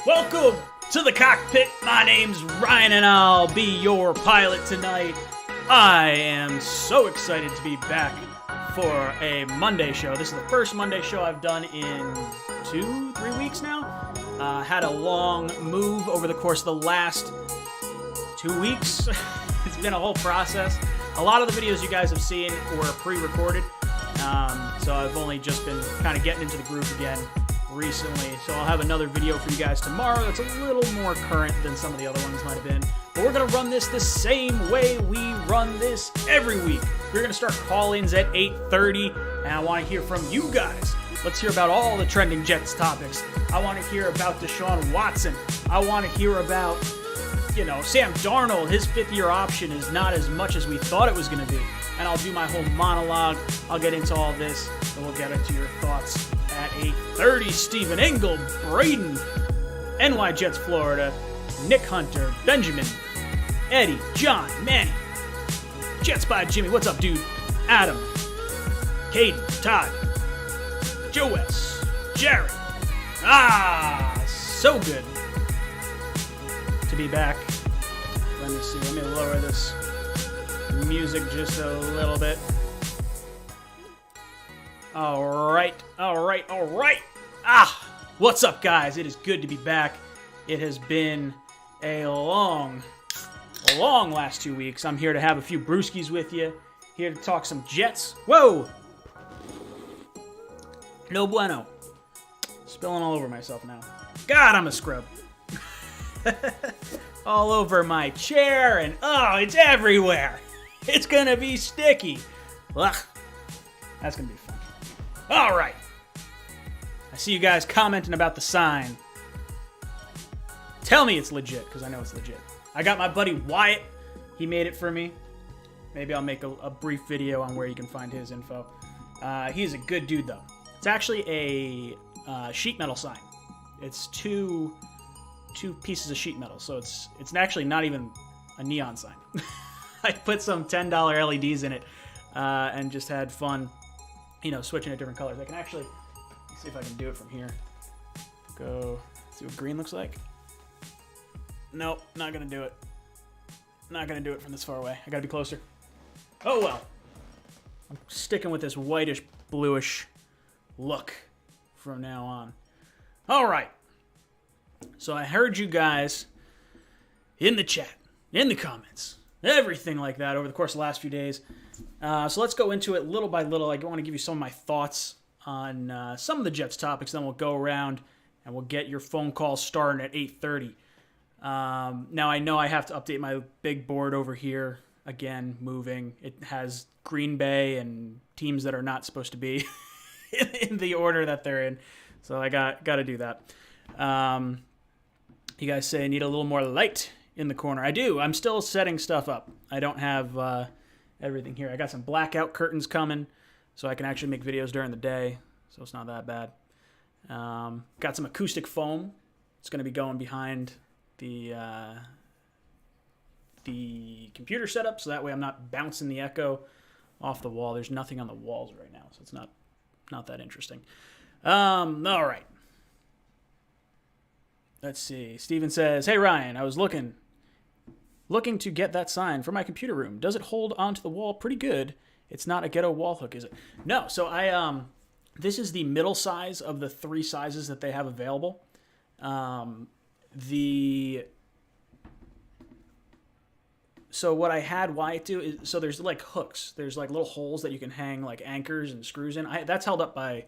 Welcome to the cockpit. My name's Ryan and I'll be your pilot tonight. I am so excited to be back for a Monday show. This is the first Monday show I've done in 2-3 weeks now. Had a long move over the course of the last 2 weeks. It's been a whole process. A lot of the videos you guys have seen were pre-recorded. So I've only just been kind of getting into the groove again recently. So I'll have another video for you guys tomorrow that's a little more current than some of the other ones might have been. But we're going to run this the same way we run this every week. We're going to start call-ins at 8:30, and I want to hear from you guys. Let's hear about all the trending Jets topics. I want to hear about Deshaun Watson. I want to hear about, Sam Darnold. His fifth-year option is not as much as we thought it was going to be. And I'll do my whole monologue. I'll get into all this, and we'll get into your thoughts at 8:30. Stephen Engel, Braden, NY Jets, Florida, Nick Hunter, Benjamin, Eddie, John, Manny, Jets by Jimmy. What's up, dude? Adam, Caden, Todd, Joe West, Jared. So good to be back. Let me see. Let me lower this music just a little bit. All right. What's up, guys? It is good to be back. It has been a long last 2 weeks. I'm here to have a few brewskis with you. Here to talk some Jets. Whoa! No bueno. Spilling all over myself now. God, I'm a scrub. All over my chair, and it's everywhere. It's gonna be sticky. Ugh. That's gonna be fun. All right. I see you guys commenting about the sign. Tell me it's legit, because I know it's legit. I got my buddy Wyatt. He made it for me. Maybe I'll make a brief video on where you can find his info. He's a good dude, though. It's actually a sheet metal sign. It's two pieces of sheet metal, so it's actually not even a neon sign. I put some $10 LEDs in it and just had fun, switching to different colors. I can actually see if I can do it from here. Go see what green looks like. Nope, not gonna do it. Not gonna do it from this far away. I gotta be closer. Oh well. I'm sticking with this whitish, bluish look from now on. All right. So I heard you guys in the chat, in the comments, everything like that over the course of the last few days. So let's go into it little by little. I want to give you some of my thoughts on some of the Jets topics. Then we'll go around and we'll get your phone calls starting at 8:30. Now I know I have to update my big board over here. Again, moving. It has Green Bay and teams that are not supposed to be in the order that they're in. So I got to do that. You guys say I need a little more light in the corner. I do. I'm still setting stuff up. I don't have everything here. I got some blackout curtains coming so I can actually make videos during the day. So it's not that bad. Got some acoustic foam. It's going to be going behind the computer setup, so that way I'm not bouncing the echo off the wall. There's nothing on the walls right now, so it's not that interesting. All right. Let's see. Steven says, "Hey Ryan, I was looking to get that sign for my computer room. Does it hold onto the wall pretty good? It's not a ghetto wall hook, is it?" No. So this is the middle size of the 3 sizes that they have available. So what I had Wyatt do is, so there's like hooks. There's like little holes that you can hang like anchors and screws in. That's held up by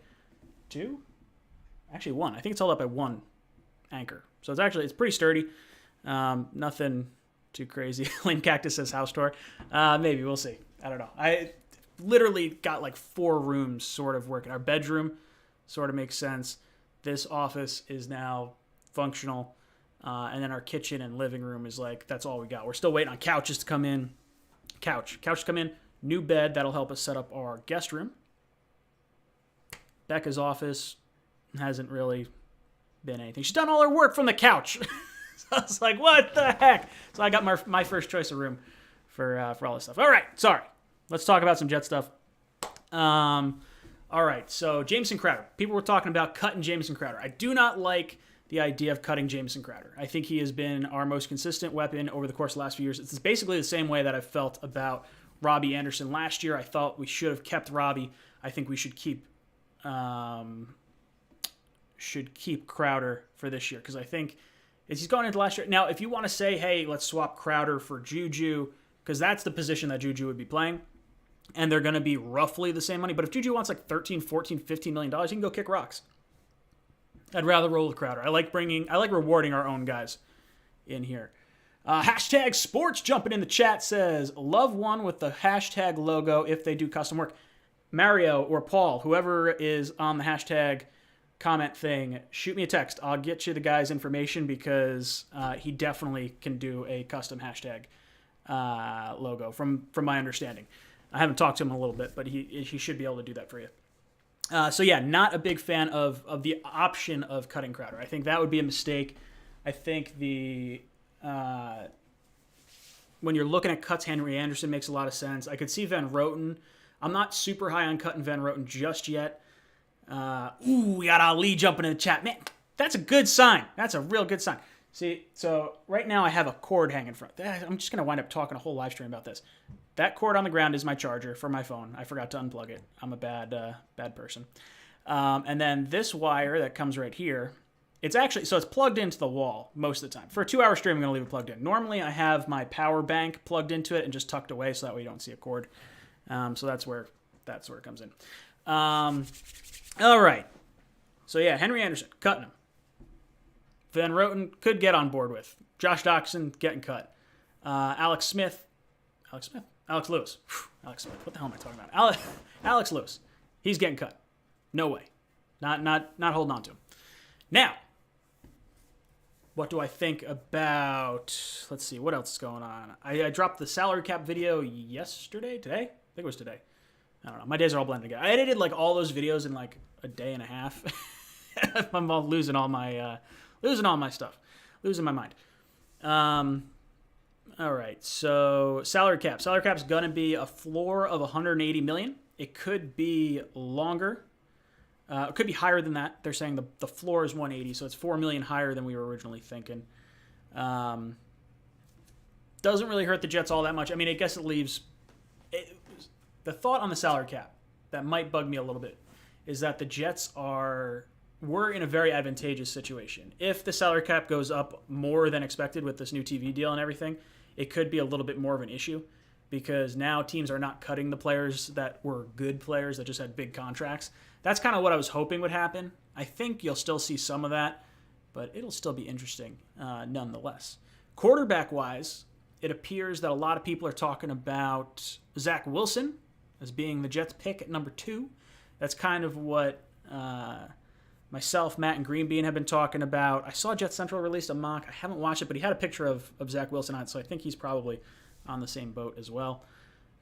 2? Actually 1. I think it's held up by 1 anchor. So it's pretty sturdy. Nothing too crazy. Lane Cactus says house tour. Maybe, we'll see. I don't know. I literally got like 4 rooms sort of working. Our bedroom sort of makes sense. This office is now functional. And then our kitchen and living room is like, that's all we got. We're still waiting on couches to come in. Couch to come in. New bed. That'll help us set up our guest room. Becca's office hasn't really been anything. She's done all her work from the couch. So I was like, what the heck? So I got my first choice of room for all this stuff. All right, sorry. Let's talk about some Jet stuff. All right, so Jameson Crowder. People were talking about cutting Jameson Crowder. I do not like the idea of cutting Jameson Crowder. I think he has been our most consistent weapon over the course of the last few years. It's basically the same way that I felt about Robbie Anderson last year. I thought we should have kept Robbie. I think we should keep Crowder for this year, because I think he's going into last year. Now, if you want to say, hey, let's swap Crowder for Juju, because that's the position that Juju would be playing, and they're going to be roughly the same money. But if Juju wants like $13, $14, $15 million, he can go kick rocks. I'd rather roll with Crowder. I like rewarding our own guys in here. Hashtag sports jumping in the chat says, love one with the hashtag logo if they do custom work. Mario or Paul, whoever is on the hashtag comment thing, shoot me a text. I'll get you the guy's information, because he definitely can do a custom hashtag logo from my understanding. I haven't talked to him in a little bit, but he should be able to do that for you. So yeah, not a big fan of the option of cutting Crowder. I think that would be a mistake. I think when you're looking at cuts, Henry Anderson makes a lot of sense. I could see Van Roten. I'm not super high on cutting Van Roten just yet. We got Ali jumping in the chat. Man, that's a good sign. That's a real good sign. See, so right now I have a cord hanging from it. I'm just going to wind up talking a whole live stream about this. That cord on the ground is my charger for my phone. I forgot to unplug it. I'm a bad person. And then this wire that comes right here, it's plugged into the wall most of the time. For a 2-hour stream, I'm going to leave it plugged in. Normally, I have my power bank plugged into it and just tucked away, so that way you don't see a cord. So that's where it comes in. All right. So yeah, Henry Anderson, cutting him. Van Roten could get on board with. Josh Doxson getting cut. Alex Lewis. Alex Smith. What the hell am I talking about? Alex Lewis. He's getting cut. No way. Not holding on to him. Now, what do I think about? Let's see. What else is going on? I dropped the salary cap video yesterday. Today? I think it was today. I don't know. My days are all blended together. I edited like all those videos in like a day and a half. I'm all losing all my stuff, losing my mind. All right. So salary cap. Salary cap's gonna be a floor of 180 million. It could be longer. It could be higher than that. They're saying the floor is 180, so it's 4 million higher than we were originally thinking. Doesn't really hurt the Jets all that much. I mean, I guess it leaves. The thought on the salary cap that might bug me a little bit is that the Jets we're in a very advantageous situation. If the salary cap goes up more than expected with this new TV deal and everything, it could be a little bit more of an issue, because now teams are not cutting the players that were good players that just had big contracts. That's kind of what I was hoping would happen. I think you'll still see some of that, but it'll still be interesting nonetheless. Quarterback-wise, it appears that a lot of people are talking about Zach Wilson as being the Jets' pick at number 2. That's kind of what myself, Matt, and Greenbean have been talking about. I saw Jet Central released a mock. I haven't watched it, but he had a picture of Zach Wilson on it, so I think he's probably on the same boat as well.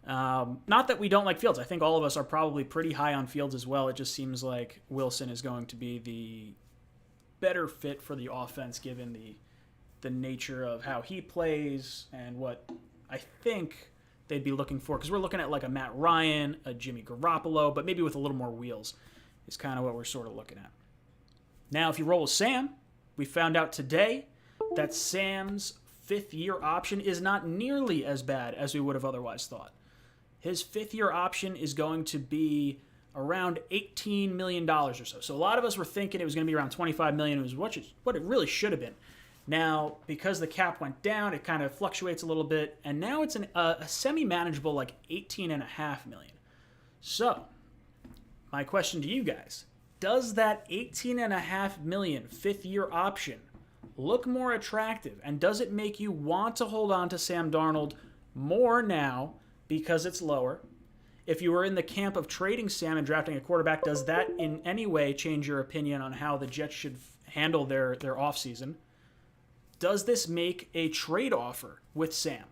Not that we don't like Fields. I think all of us are probably pretty high on Fields as well. It just seems like Wilson is going to be the better fit for the offense, given the nature of how he plays and what I think they'd be looking for. Because we're looking at like a Matt Ryan, a Jimmy Garoppolo, but maybe with a little more wheels is kind of what we're sort of looking at. Now, if you roll with Sam, we found out today that Sam's 5th-year option is not nearly as bad as we would have otherwise thought. His 5th-year option is going to be around $18 million or so. So a lot of us were thinking it was going to be around $25 million. It was what it really should have been. Now, because the cap went down, it kind of fluctuates a little bit, and now it's a semi-manageable like $18.5 million. So, my question to you guys, does that $18.5 million 5th-year option look more attractive, and does it make you want to hold on to Sam Darnold more now because it's lower? If you were in the camp of trading Sam and drafting a quarterback, does that in any way change your opinion on how the Jets should handle their offseason? Does this make a trade offer with Sam,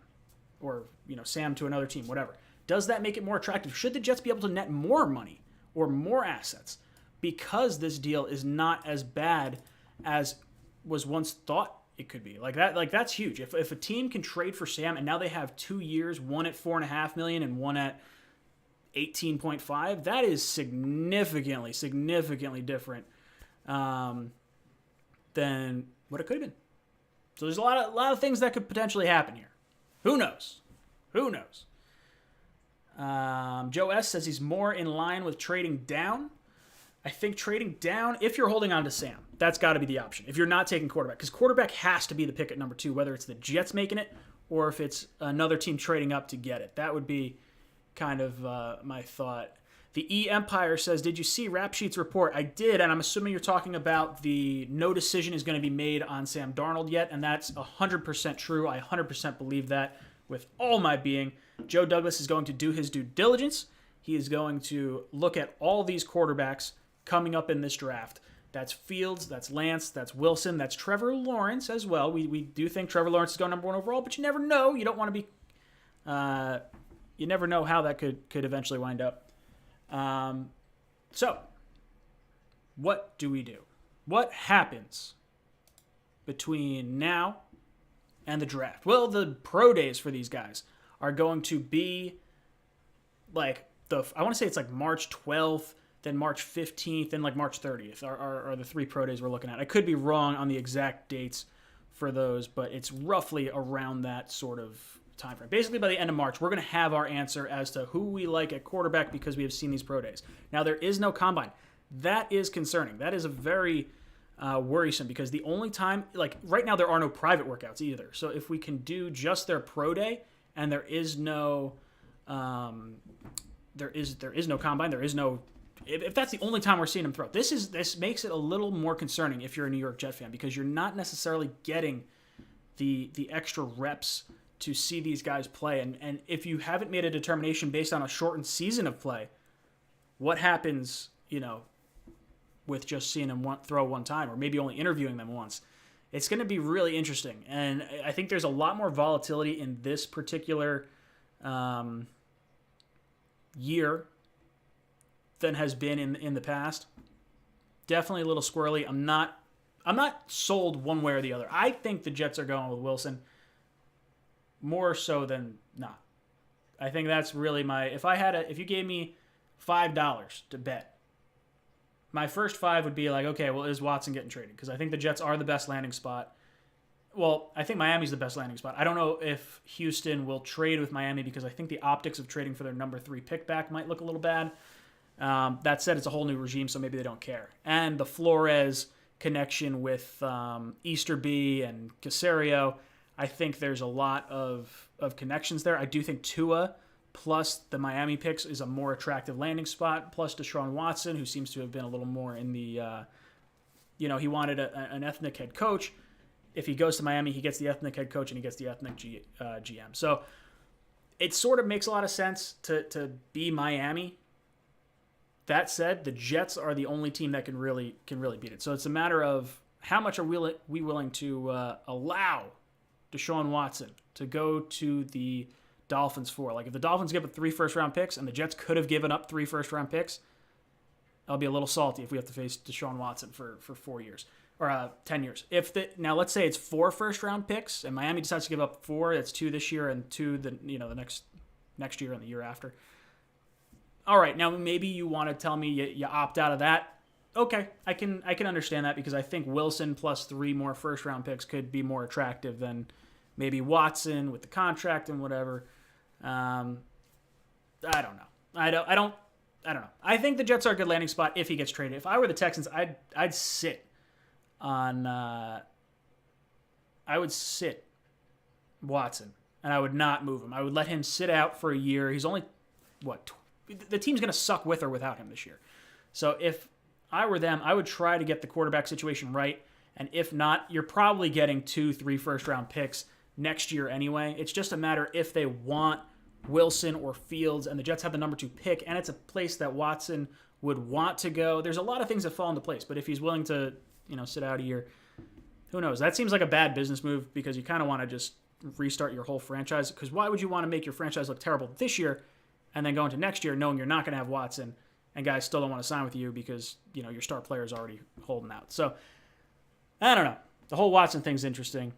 or Sam to another team, whatever? Does that make it more attractive? Should the Jets be able to net more money or more assets because this deal is not as bad as was once thought it could be? Like that's huge. If a team can trade for Sam and now they have 2 years, one at $4.5 million and one at 18.5, that is significantly different than what it could have been. So there's a lot of things that could potentially happen here. Who knows? Who knows? Joe S. says he's more in line with trading down. I think trading down, if you're holding on to Sam, that's got to be the option. If you're not taking quarterback, because quarterback has to be the pick at number 2, whether it's the Jets making it or if it's another team trading up to get it. That would be kind of my thought. The E Empire says, did you see Rap Sheet's report? I did, and I'm assuming you're talking about the no decision is going to be made on Sam Darnold yet, and that's 100% true. I 100% believe that with all my being. Joe Douglas is going to do his due diligence. He is going to look at all these quarterbacks coming up in this draft. That's Fields, that's Lance, that's Wilson, that's Trevor Lawrence as well. We do think Trevor Lawrence is going number 1 overall, but you never know. You don't want to be... you never know how that could eventually wind up. So, what do we do? What happens between now and the draft? Well, the pro days for these guys are going to be like I want to say it's like March 12th, then March 15th, and like March 30th are the 3 pro days we're looking at. I could be wrong on the exact dates for those, but it's roughly around that sort of time frame. Basically, by the end of March, we're going to have our answer as to who we like at quarterback because we have seen these pro days. Now, there is no combine. That is concerning. That is a very worrisome because the only time, like right now, there are no private workouts either. So if we can do just their pro day and there is no, there is no combine, there is no. If that's the only time we're seeing them throw, this makes it a little more concerning if you're a New York Jet fan because you're not necessarily getting the extra reps to see these guys play. And if you haven't made a determination based on a shortened season of play, what happens, with just seeing them throw one time or maybe only interviewing them once? It's going to be really interesting. And I think there's a lot more volatility in this particular year than has been in the past. Definitely a little squirrely. I'm not sold one way or the other. I think the Jets are going with Wilson more so than not. I think that's really if you gave me $5 to bet, my first 5 would be like, okay, well, is Watson getting traded? Because I think the Jets are the best landing spot. Well, I think Miami's the best landing spot. I don't know if Houston will trade with Miami because I think the optics of trading for their number 3 pick back might look a little bad. That said, it's a whole new regime, so maybe they don't care. And the Flores connection with Easterby and Caserio, I think there's a lot of connections there. I do think Tua plus the Miami picks is a more attractive landing spot, plus Deshaun Watson, who seems to have been a little more in the, he wanted an ethnic head coach. If he goes to Miami, he gets the ethnic head coach and he gets the ethnic GM. So it sort of makes a lot of sense to be Miami. That said, the Jets are the only team that can really beat it. So it's a matter of how much are we willing to allow Deshaun Watson to go to the Dolphins for. Like if the Dolphins give up 3 first-round picks and the Jets could have given up 3 first-round picks, I'll be a little salty if we have to face Deshaun Watson for 4 years or 10 years. Now let's say it's 4 first-round picks and Miami decides to give up 4. That's 2 this year and 2 the next year and the year after. All right, now maybe you want to tell me you opt out of that. Okay, I can understand that because I think Wilson plus 3 more first-round picks could be more attractive than maybe Watson with the contract and whatever. I don't know. I don't know. I think the Jets are a good landing spot if he gets traded. If I were the Texans, I'd sit on. I would sit Watson and I would not move him. I would let him sit out for a year. He's only the team's going to suck with or without him this year. So if I were them, I would try to get the quarterback situation right. And if not, you're probably getting 2-3 first-round picks next year anyway. It's just a matter if they want Wilson or Fields, and the Jets have the number 2 pick, and it's a place that Watson would want to go. There's a lot of things that fall into place, but if he's willing to, sit out a year, who knows? That seems like a bad business move because you kind of want to just restart your whole franchise. Because why would you want to make your franchise look terrible this year and then go into next year knowing you're not going to have Watson and guys still don't want to sign with you because, your star player is already holding out. So, I don't know. The whole Watson thing's interesting.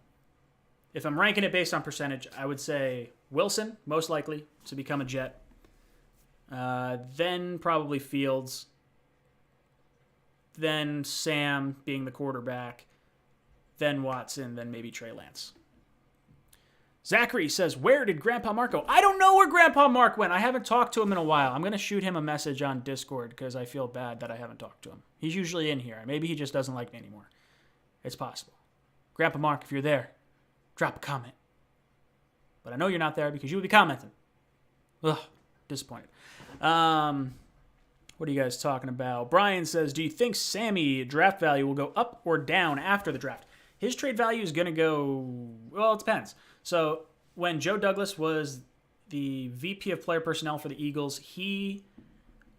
If I'm ranking it based on percentage, I would say Wilson, most likely to become a Jet. Then probably Fields. Then Sam being the quarterback. then Watson, then maybe Trey Lance. Zachary says, where did Grandpa Mark go? I don't know where Grandpa Mark went. I haven't talked to him in a while. I'm going to shoot him a message on Discord because I feel bad that I haven't talked to him. He's usually in here. Maybe he just doesn't like me anymore. It's possible. Grandpa Mark, if you're there, drop a comment. But I know you're not there because you would be commenting. Ugh, disappointed. What are you guys talking about? Brian says, do you think Sammy draft value will go up or down after the draft? His trade value is going to go, well, it depends. So when Joe Douglas was the VP of player personnel for the Eagles, he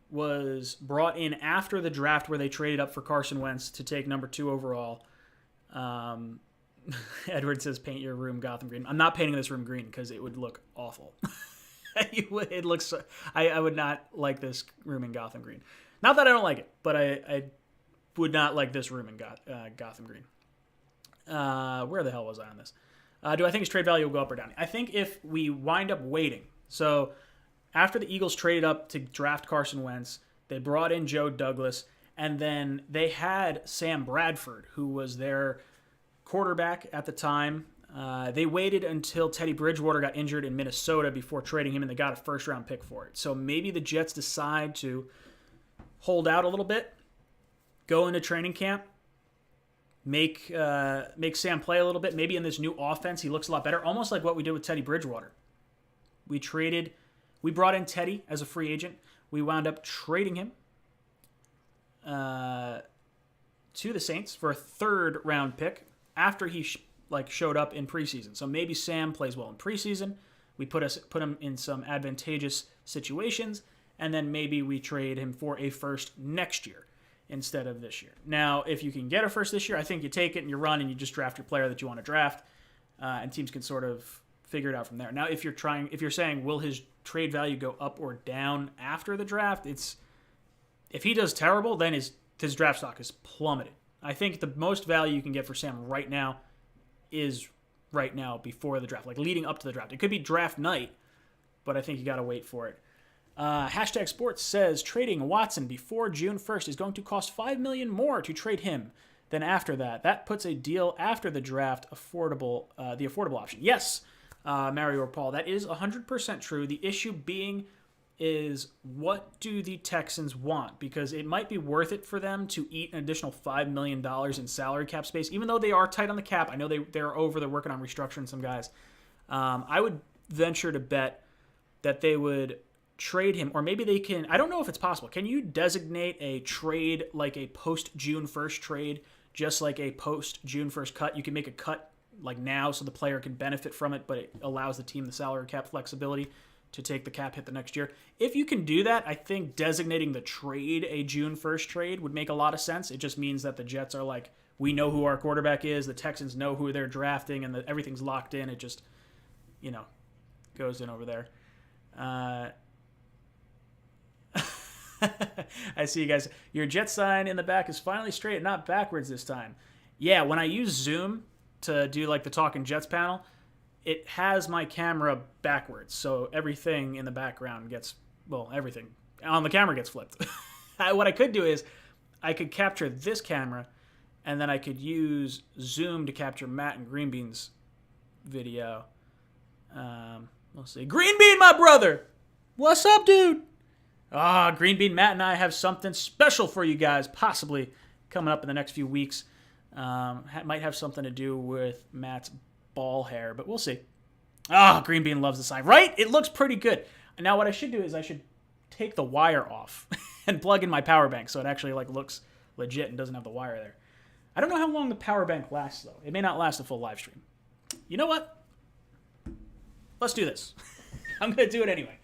was brought in after the draft where they traded up for Carson Wentz to take number 2 overall. Edward says, paint your room Gotham Green. I'm not painting this room green because it would look awful. It looks. I would not like this room in Gotham Green. Not that I don't like it, but I would not like this room in Gotham Green. Where the hell was I on this? Do I think his trade value will go up or down? I think if we wind up waiting. So after the Eagles traded up to draft Carson Wentz, they brought in Joe Douglas, and then they had Sam Bradford, who was their quarterback at the time. They waited until Teddy Bridgewater got injured in Minnesota before trading him, and they got a first-round pick for it. So maybe the Jets decide to hold out a little bit, go into training camp, make Sam play a little bit. Maybe in this new offense, he looks a lot better, almost like what we did with Teddy Bridgewater. We brought in Teddy as a free agent. We wound up trading him to the Saints for a third-round pick after he showed up in preseason. So maybe Sam plays well in preseason. We put him in some advantageous situations, and then maybe we trade him for a first next year instead of this year. Now, if you can get a first this year, I think you take it and you run and you just draft your player that you want to draft, and teams can sort of figure it out from there. Now, if you're saying will his trade value go up or down after the draft, if he does terrible, then his draft stock is plummeted. I think the most value you can get for Sam right now is right now before the draft, like leading up to the draft. It could be draft night, but I think you got to wait for it. Hashtag Sports says trading Watson before June 1st is going to cost $5 million more to trade him than after that. That puts a deal after the draft the affordable option. Yes, Mario or Paul, that is 100% true. The issue being is what do the Texans want? Because it might be worth it for them to eat an additional $5 million in salary cap space, even though they are tight on the cap. I know they're working on restructuring some guys. I would venture to bet that they would trade him, or maybe they can. I don't know if it's possible. Can you designate a trade like a post-June 1st trade, just like a post-June 1st cut? You can make a cut like now so the player can benefit from it, but it allows the team the salary cap flexibility to take the cap hit the next year. If you can do that, I think designating the trade a June 1st trade would make a lot of sense. It just means that the Jets are like, we know who our quarterback is, the Texans know who they're drafting, and everything's locked in. It just, goes in over there. I see you guys. Your Jet sign in the back is finally straight, not backwards this time. Yeah, when I use Zoom to do like the Talking Jets panel, it has my camera backwards, so everything in the background everything on the camera gets flipped. What I could do is I could capture this camera, and then I could use Zoom to capture Matt and Green Bean's video. We'll see. Green Bean, my brother! What's up, dude? Green Bean, Matt and I have something special for you guys, possibly coming up in the next few weeks. Might have something to do with Matt's ball hair, but we'll see. Green Bean loves the sign, right? It looks pretty good. Now what I should do is I should take the wire off and plug in my power bank so it actually looks legit and doesn't have the wire there. I don't know how long the power bank lasts, though. It may not last a full live stream. You know what? Let's do this. I'm going to do it anyway.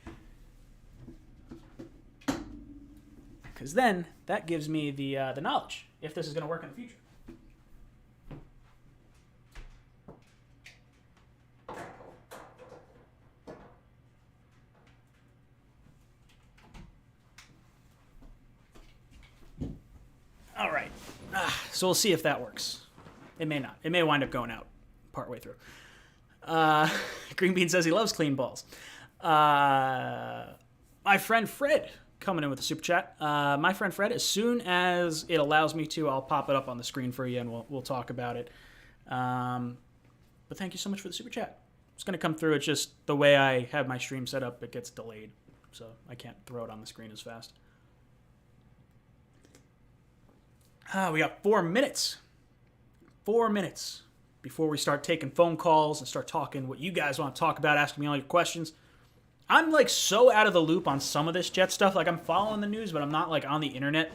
Because then that gives me the knowledge if this is going to work in the future. All right. So we'll see if that works. It may not. It may wind up going out partway through. Green Bean says he loves clean balls. My friend Fred coming in with a super chat. My friend Fred, as soon as it allows me to, I'll pop it up on the screen for you and we'll talk about it. But thank you so much for the super chat. It's going to come through. It's just the way I have my stream set up, it gets delayed. So I can't throw it on the screen as fast. We got 4 minutes. 4 minutes before we start taking phone calls and start talking what you guys want to talk about, asking me all your questions. I'm like so out of the loop on some of this Jet stuff. Like I'm following the news, but I'm not like on the internet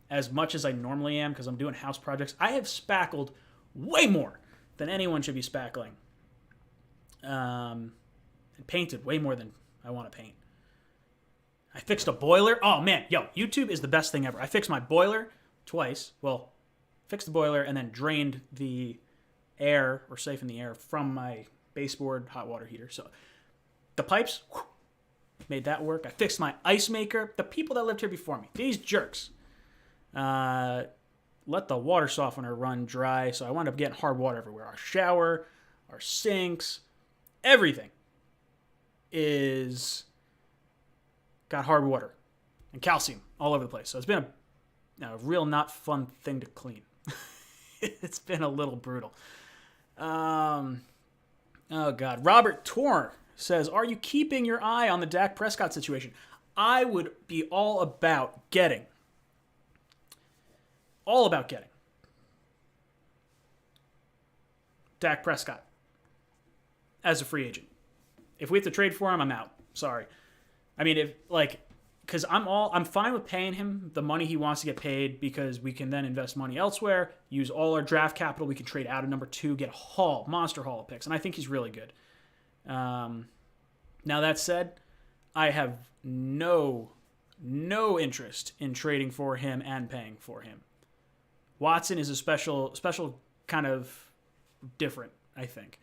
as much as I normally am because I'm doing house projects. I have spackled way more than anyone should be spackling. And painted way more than I want to paint. I fixed a boiler. Oh man, yo, YouTube is the best thing ever. I fixed my boiler twice. Well, fixed the boiler and then drained the air or siphoned the air from my baseboard hot water heater. So the pipes, made that work. I fixed my ice maker. The people that lived here before me, these jerks, let the water softener run dry. So I wound up getting hard water everywhere. Our shower, our sinks, everything is got hard water and calcium all over the place. So it's been a real not fun thing to clean. It's been a little brutal. Oh, God. Robert Torr says, are you keeping your eye on the Dak Prescott situation? I would be all about getting Dak Prescott as a free agent. If we have to trade for him, I'm out. Sorry. I mean, because I'm fine with paying him the money he wants to get paid because we can then invest money elsewhere, use all our draft capital. We can trade out of number 2, get a monster haul of picks, and I think he's really good. Now that said, I have no interest in trading for him and paying for him. Watson is a special kind of different, I think.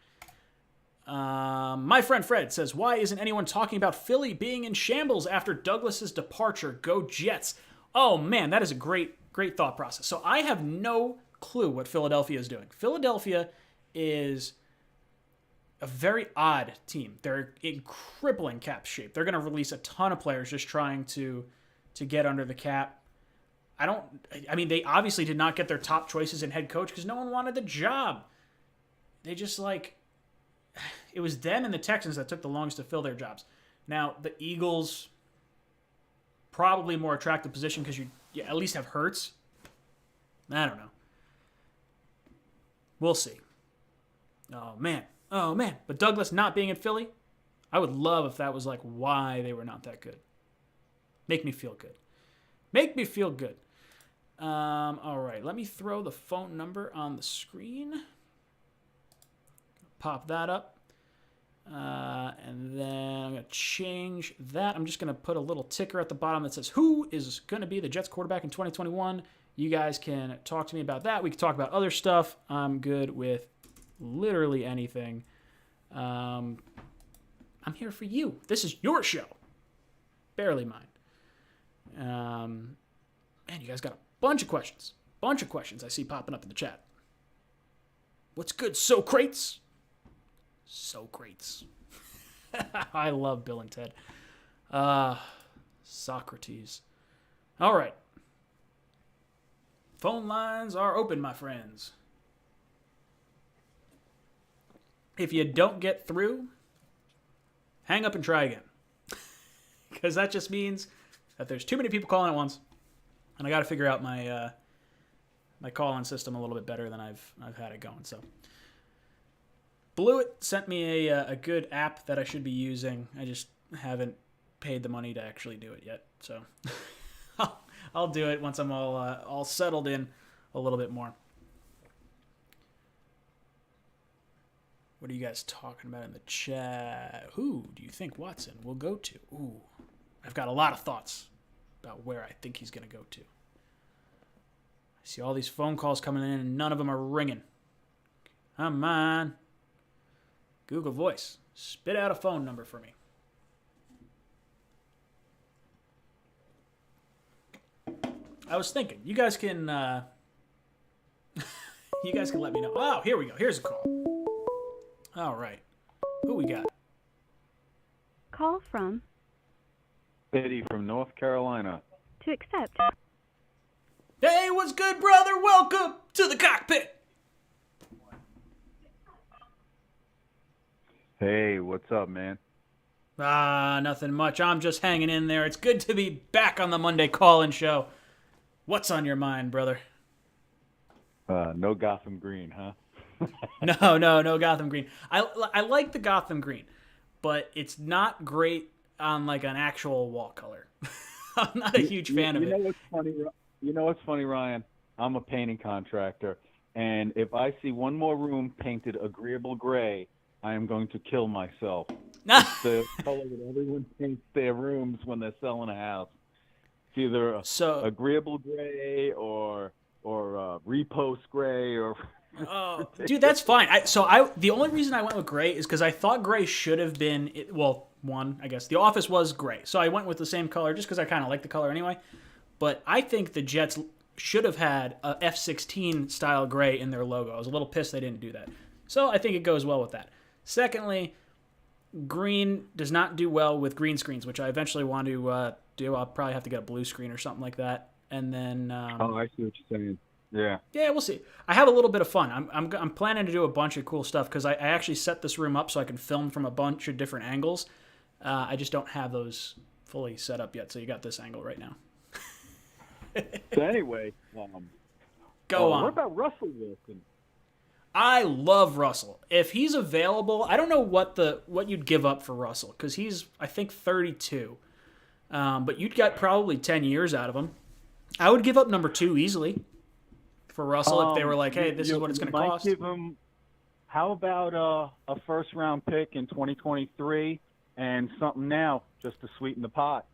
My friend Fred says, why isn't anyone talking about Philly being in shambles after Douglas's departure? Go Jets. Oh man, that is a great thought process. So I have no clue what Philadelphia is doing. Philadelphia is a very odd team. They're in crippling cap shape. They're going to release a ton of players just trying to get under the cap. They obviously did not get their top choices in head coach because no one wanted the job. They just it was them and the Texans that took the longest to fill their jobs. Now, the Eagles, probably more attractive position because you at least have Hurts. I don't know. We'll see. Oh, man. But Douglas not being in Philly, I would love if that was why they were not that good. Make me feel good. All right, let me throw the phone number on the screen. Pop that up. And then I'm going to change that. I'm just going to put a little ticker at the bottom that says, who is going to be the Jets quarterback in 2021? You guys can talk to me about that. We can talk about other stuff. I'm good with literally anything. I'm here for you. This is your show. Barely mine. Man, you guys got a bunch of questions. I see popping up in the chat. What's good, Socrates? I love Bill and Ted. Socrates. All right. Phone lines are open, my friends. If you don't get through, hang up and try again. Because that just means that there's too many people calling at once. And I got to figure out my my call-in system a little bit better than I've had it going. So Blewett sent me a good app that I should be using. I just haven't paid the money to actually do it yet. So I'll do it once I'm all settled in a little bit more. What are you guys talking about in the chat? Who do you think Watson will go to? Ooh, I've got a lot of thoughts about where I think he's going to go to. I see all these phone calls coming in and none of them are ringing. Come on. Google Voice, spit out a phone number for me. I was thinking, you guys can let me know. Oh, here we go. Here's a call. All right. Who we got? Call from Eddie from North Carolina. to accept. Hey, what's good, brother? Welcome to the cockpit. Hey, what's up, man? Nothing much. I'm just hanging in there. It's good to be back on the Monday call-in show. What's on your mind, brother? No Gotham Green, huh? No Gotham Green. I like the Gotham Green, but it's not great on like an actual wall color. I'm not a huge fan of You know it. what's funny? You know what's funny, Ryan? I'm a painting contractor, and if I see one more room painted agreeable gray, I am going to kill myself. It's the color that everyone paints their rooms when they're selling a house. It's either agreeable gray or repost gray or. Oh, dude, that's fine. The only reason I went with gray is because I thought gray should have been one, I guess the office was gray, so I went with the same color just because I kind of like the color anyway. But I think the Jets should have had a F-16 style gray in their logo. I was a little pissed they didn't do that. So I think it goes well with that. Secondly, green does not do well with green screens, which I eventually want to do. I'll probably have to get a blue screen or something like that, and then. Oh, I see what you're saying. Yeah. Yeah, we'll see. I have a little bit of fun. I'm planning to do a bunch of cool stuff because I actually set this room up so I can film from a bunch of different angles. I just don't have those fully set up yet, so you got this angle right now. So anyway, Go on. What about Russell Wilson? I love Russell. If he's available, I don't know what you'd give up for Russell because he's I think 32, but you'd get probably 10 years out of him. I would give up number 2 easily for Russell if they were like, hey, this is what it's going to cost. Give him, how about a first-round pick in 2023 and something now just to sweeten the pot?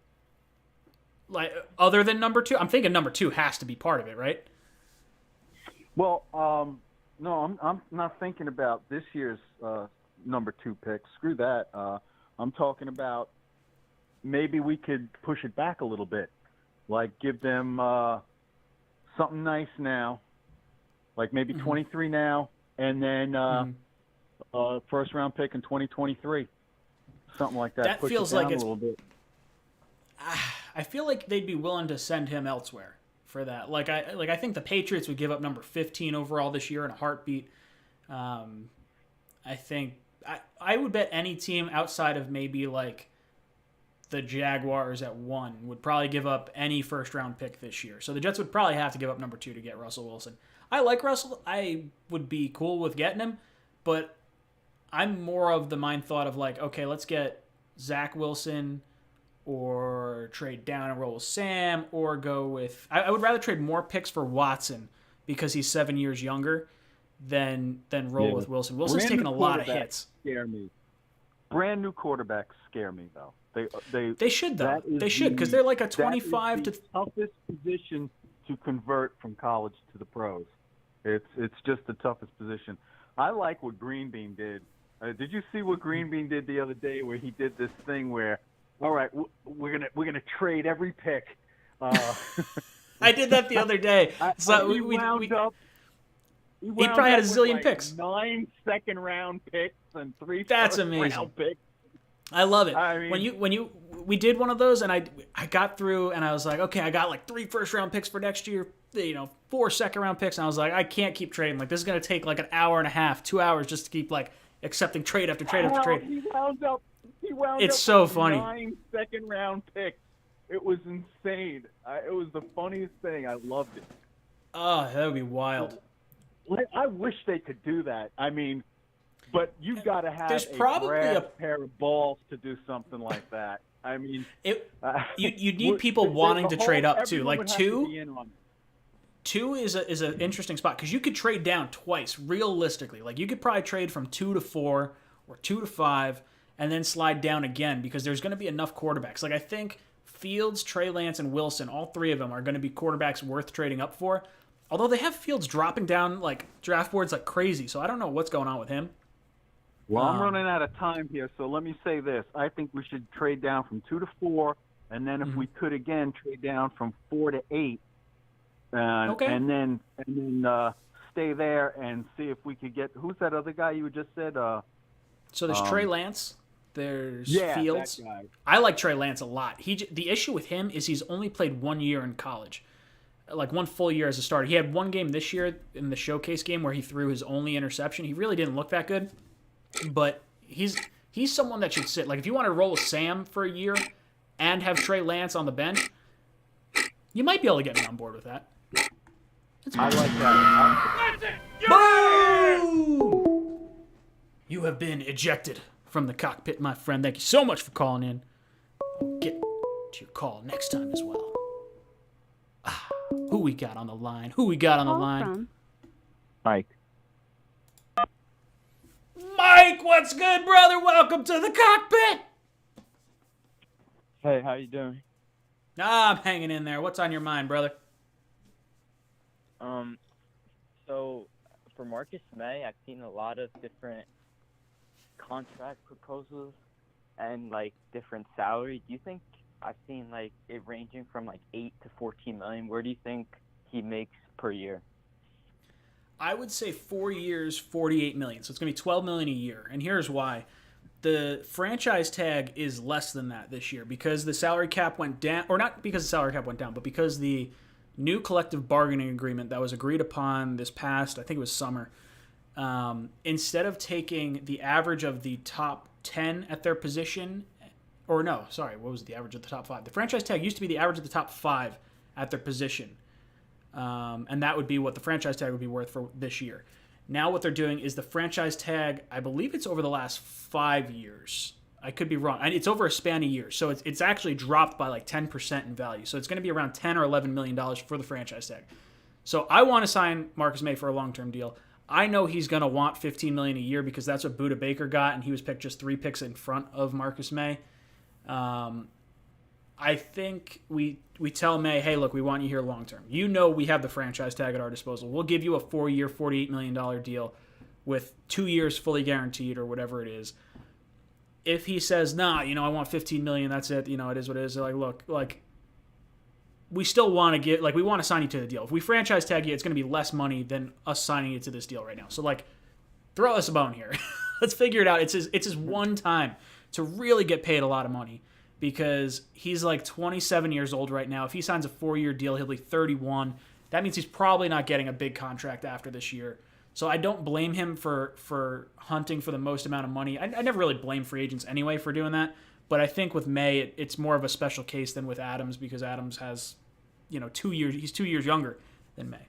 Like other than number 2, I'm thinking number 2 has to be part of it, right? Well, no, I'm not thinking about this year's number 2 pick. Screw that. I'm talking about maybe we could push it back a little bit, like give them something nice now. Like maybe 23 now, and then first round pick in 2023, something like that. That Push feels it down like it's. a little bit. I feel like they'd be willing to send him elsewhere for that. I think the Patriots would give up number 15 overall this year in a heartbeat. I think I would bet any team outside of maybe like the Jaguars at 1 would probably give up any first round pick this year. So the Jets would probably have to give up number 2 to get Russell Wilson. I like Russell. I would be cool with getting him, but I'm more of the mind thought of like, okay, let's get Zach Wilson or trade down and roll with Sam or go with... I would rather trade more picks for Watson because he's 7 years younger than roll with Wilson. Wilson's taken a lot of hits. Scare me. Brand new quarterbacks scare me though. They should though. They should because they're like a 25 to toughest position to convert from college to the pros. It's just the toughest position. I like what Green Bean did. Did you see what Green Bean did the other day where he did this thing where, all right, we're gonna trade every pick. I did that the other day. So he wound up. He probably had a zillion picks. 9 second-round picks and 3 That's first-round amazing. picks. I love it. I mean, when we did one of those and I got through and I was like, okay, I got like 3 first-round picks for next year, 4 second-round picks, and I was like, I can't keep trading. Like this is gonna take like an hour and a half, 2 hours just to keep like accepting trade after trade after trade. He wound up. It's so with funny. 9 second-round picks. It was insane. It was the funniest thing. I loved it. Oh, that would be wild. I wish they could do that. I mean, but you've got to have There's probably a pair of balls to do some something like that. I mean, you need people wanting to trade up too. Like two two is an interesting spot because you could trade down twice realistically. Like you could probably trade from 2 to 4 or 2 to 5 and then slide down again because there's going to be enough quarterbacks. Like I think Fields, Trey Lance, and Wilson, all 3 of them are going to be quarterbacks worth trading up for. Although they have Fields dropping down like draft boards like crazy, so I don't know what's going on with him. Well, I'm running out of time here, so let me say this. I think we should trade down from 2 to 4, and then if we could again trade down from 4 to 8, and then stay there and see if we could get who's that other guy you just said? So there's Trey Lance. There's Fields. That guy. I like Trey Lance a lot. The issue with him is he's only played 1 year in college, like 1 full year as a starter. He had 1 game this year in the showcase game where he threw his only interception. He really didn't look that good, but He's someone that should sit. Like, if you want to roll with Sam for a year and have Trey Lance on the bench, you might be able to get me on board with that. I like that. Boom! You have been ejected from the cockpit, my friend. Thank you so much for calling in. I'll get to your call next time as well. Who we got on the line? Call from Mike. Mike, what's good, brother? Welcome to the cockpit. Hey, how you doing? I'm hanging in there. What's on your mind, brother? So for Marcus May, I've seen a lot of different contract proposals and like different salary. Do you think I've seen like it ranging from like 8 to 14 million? Where do you think he makes per year? I would say 4 years, 48 million. So it's going to be 12 million a year. And here's why. The franchise tag is less than that this year because the salary cap went down, or not because the salary cap went down, but because the new collective bargaining agreement that was agreed upon this past, I think it was summer, instead of taking the average of the top 10 at their position, or no, sorry, what was the average of the top 5? The franchise tag used to be the average of the top 5 at their position. And that would be what the franchise tag would be worth for this year. Now what they're doing is the franchise tag, I believe it's over the last 5 years. I could be wrong. It's over a span of years. So it's actually dropped by like 10% in value. So it's going to be around $10 or $11 million for the franchise tag. So I want to sign Marcus May for a long-term deal. I know he's going to want $15 million a year because that's what Budda Baker got, and he was picked just 3 picks in front of Marcus May. I think we tell May, hey, look, we want you here long-term. You know we have the franchise tag at our disposal. We'll give you a 4-year, $48 million deal with 2 years fully guaranteed or whatever it is. If he says, nah, I want $15 million, that's it, it is what it is. They're like, look, like, we still want to we want to sign you to the deal. If we franchise tag you, it's going to be less money than us signing you to this deal right now. So, like, throw us a bone here. Let's figure it out. It's his one time to really get paid a lot of money because he's like 27 years old right now. If he signs a 4-year deal, he'll be 31. That means he's probably not getting a big contract after this year. So I don't blame him for hunting for the most amount of money. I never really blame free agents anyway for doing that. But I think with May, it's more of a special case than with Adams because Adams has, 2 years. He's 2 years younger than May.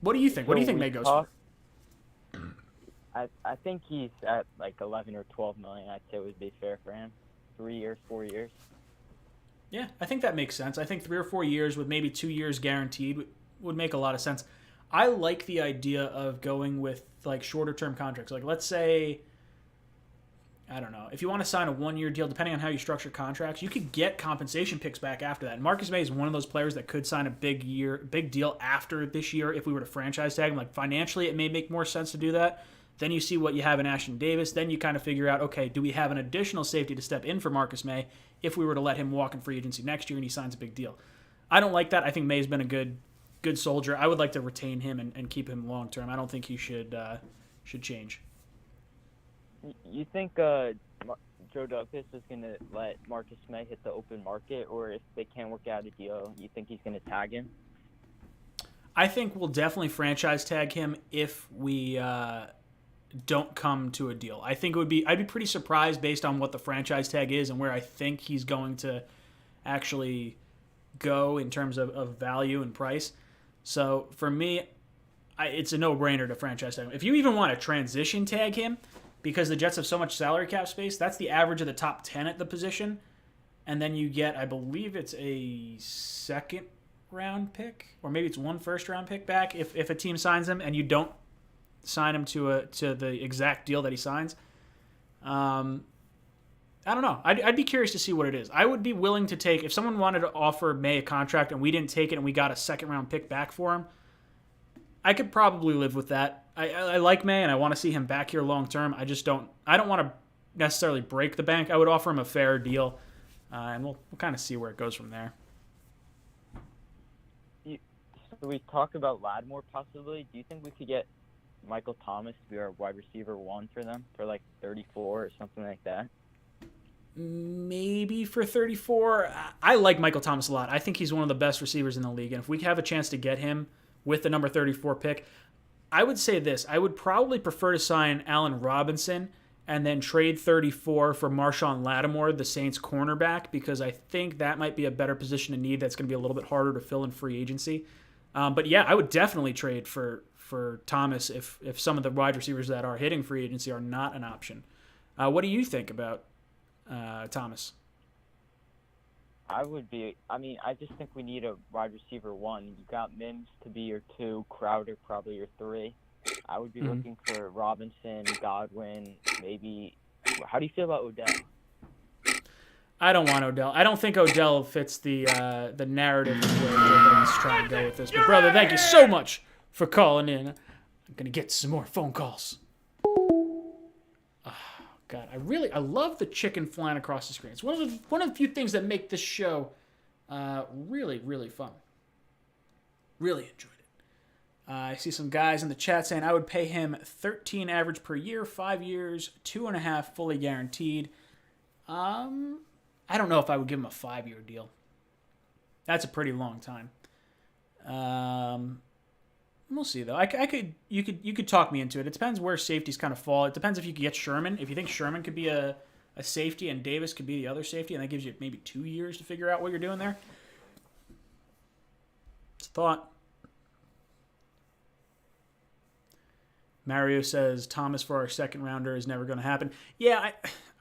What do you think? What do you think May goes for? I think he's at like 11 or 12 million. I'd say would be fair for him. 3 years, 4 years. Yeah, I think that makes sense. I think 3 or 4 years with maybe 2 years guaranteed would make a lot of sense. I like the idea of going with like shorter term contracts. Like let's say, I don't know, if you want to sign a 1-year deal, depending on how you structure contracts, you could get compensation picks back after that. And Marcus May is one of those players that could sign a big deal after this year if we were to franchise tag him. Like financially, it may make more sense to do that. Then you see what you have in Ashton Davis. Then you kind of figure out, okay, do we have an additional safety to step in for Marcus May if we were to let him walk in free agency next year and he signs a big deal? I don't like that. I think May's been a good soldier. I would like to retain him and keep him long term. I don't think he should change. You think Joe Douglas is going to let Marcus May hit the open market, or if they can't work out a deal, you think he's going to tag him? I think we'll definitely franchise tag him if we don't come to a deal. I think I'd be pretty surprised based on what the franchise tag is and where I think he's going to actually go in terms of value and price. So for me, it's a no-brainer to franchise tag him. If you even want to transition tag him, because the Jets have so much salary cap space, that's the average of the top 10 at the position. And then you get, I believe it's a second-round pick, or maybe it's 1 first-round pick back if a team signs him and you don't sign him to the exact deal that he signs. I don't know. I'd be curious to see what it is. I would be willing to take, if someone wanted to offer May a contract and we didn't take it and we got a second-round pick back for him, I could probably live with that. I like May and I want to see him back here long-term. I don't want to necessarily break the bank. I would offer him a fair deal, and we'll kind of see where it goes from there. So we talked about Lattimore possibly. Do you think we could get Michael Thomas to be our wide receiver 1 for them for like 34 or something like that? Maybe for 34. I like Michael Thomas a lot. I think he's one of the best receivers in the league. And if we have a chance to get him with the number 34 pick, I would say this. I would probably prefer to sign Allen Robinson and then trade 34 for Marshawn Lattimore, the Saints cornerback, because I think that might be a better position to need. That's going to be a little bit harder to fill in free agency. But yeah, I would definitely trade for Thomas if some of the wide receivers that are hitting free agency are not an option. What do you think about Thomas? I just think we need a wide receiver 1. You got Mims to be your 2, Crowder probably your 3. I would be looking for Robinson, Godwin, maybe. How do you feel about Odell? I don't want Odell. I don't think Odell fits the narrative of where Jordan's trying to go with this. But brother, thank you so much for calling in. I'm gonna get some more phone calls. God, I love the chicken flying across the screen. It's one of the few things that make this show really, really fun. Really enjoyed it. I see some guys in the chat saying I would pay him 13 average per year, 5 years, 2.5 fully guaranteed. I don't know if I would give him a 5-year deal. That's a pretty long time. We'll see though. You could talk me into it. It depends where safeties kind of fall. It depends if you could get Sherman. If you think Sherman could be a safety and Davis could be the other safety, and that gives you maybe 2 years to figure out what you're doing there. It's a thought. Mario says Thomas for our second rounder is never going to happen. Yeah,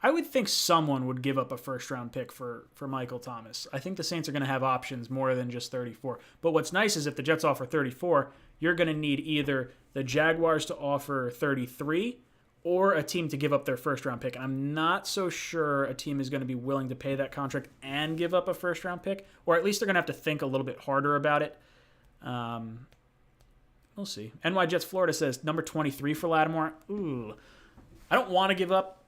I would think someone would give up a first-round pick for Michael Thomas. I think the Saints are going to have options more than just 34. But what's nice is if the Jets offer 34, you're going to need either the Jaguars to offer 33 or a team to give up their first-round pick. And I'm not so sure a team is going to be willing to pay that contract and give up a first-round pick, or at least they're going to have to think a little bit harder about it. We'll see. NY Jets Florida says number 23 for Lattimore. Ooh, I don't want to give up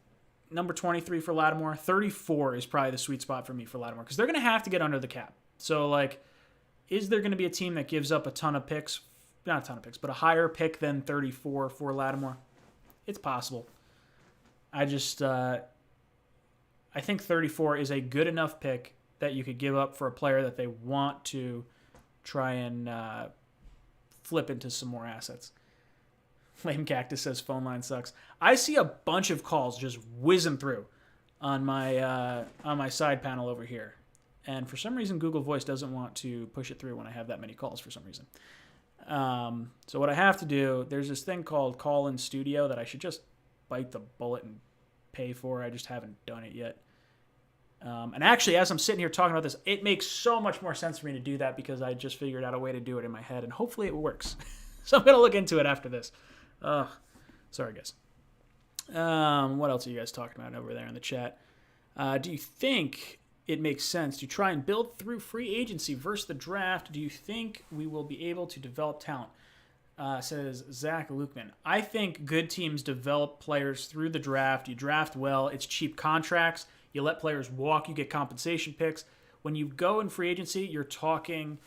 number 23 for Lattimore. 34 is probably the sweet spot for me for Lattimore because they're going to have to get under the cap. So, is there going to be a team that gives up a ton of picks? Not a ton of picks, but a higher pick than 34 for Lattimore? It's possible. I think 34 is a good enough pick that you could give up for a player that they want to try and flip into some more assets. Lame Cactus says phone line sucks. I see a bunch of calls just whizzing through on my side panel over here. And for some reason, Google Voice doesn't want to push it through when I have that many calls for some reason. So what I have to do, there's this thing called Call in Studio that I should just bite the bullet and pay for. I just haven't done it yet. And actually, as I'm sitting here talking about this, it makes so much more sense for me to do that because I just figured out a way to do it in my head, and hopefully it works. So I'm going to look into it after this. Sorry, guys. What else are you guys talking about over there in the chat? Do you think it makes sense to try and build through free agency versus the draft? Do you think we will be able to develop talent? Says Zach Lukeman. I think good teams develop players through the draft. You draft well. It's cheap contracts. You let players walk. You get compensation picks. When you go in free agency, you're talking,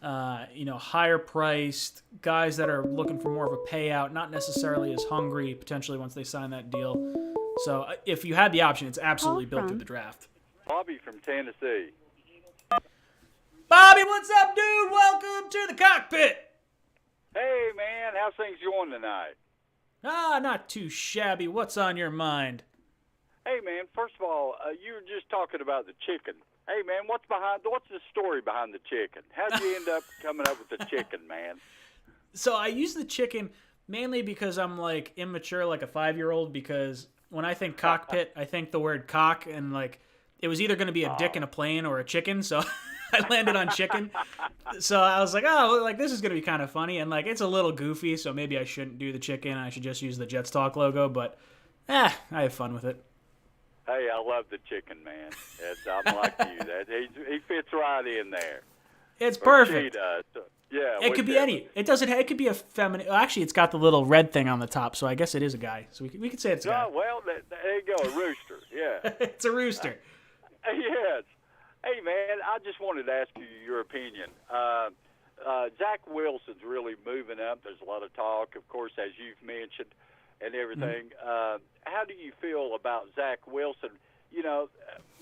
higher priced guys that are looking for more of a payout, not necessarily as hungry potentially once they sign that deal. So if you had the option, it's absolutely built through the draft. Bobby from Tennessee. Bobby, what's up, dude? Welcome to the cockpit. Hey, man, how's things going tonight? Not too shabby. What's on your mind? Hey, man, first of all, you were just talking about the chicken. Hey, man, what's the story behind the chicken? How'd you end up coming up with the chicken, man? So I use the chicken mainly because I'm immature, like a 5-year-old, because when I think cockpit, I think the word cock, and it was either going to be a dick in a plane or a chicken, so I landed on chicken. So I was like, this is going to be kind of funny, and it's a little goofy, so maybe I shouldn't do the chicken. I should just use the Jets Talk logo, but I have fun with it. Hey, I love the chicken, man. I'm like you. He fits right in there. It's perfect. She does. Yeah. It could be any. It doesn't. It could be a feminine. Actually, it's got the little red thing on the top, so I guess it is a guy. So we could say it's a guy. Oh, well, there you go, a rooster. Yeah. It's a rooster. Yes. Hey, man, I just wanted to ask you your opinion. Zach Wilson's really moving up. There's a lot of talk, of course, as you've mentioned, and everything. Mm-hmm. How do you feel about Zach Wilson,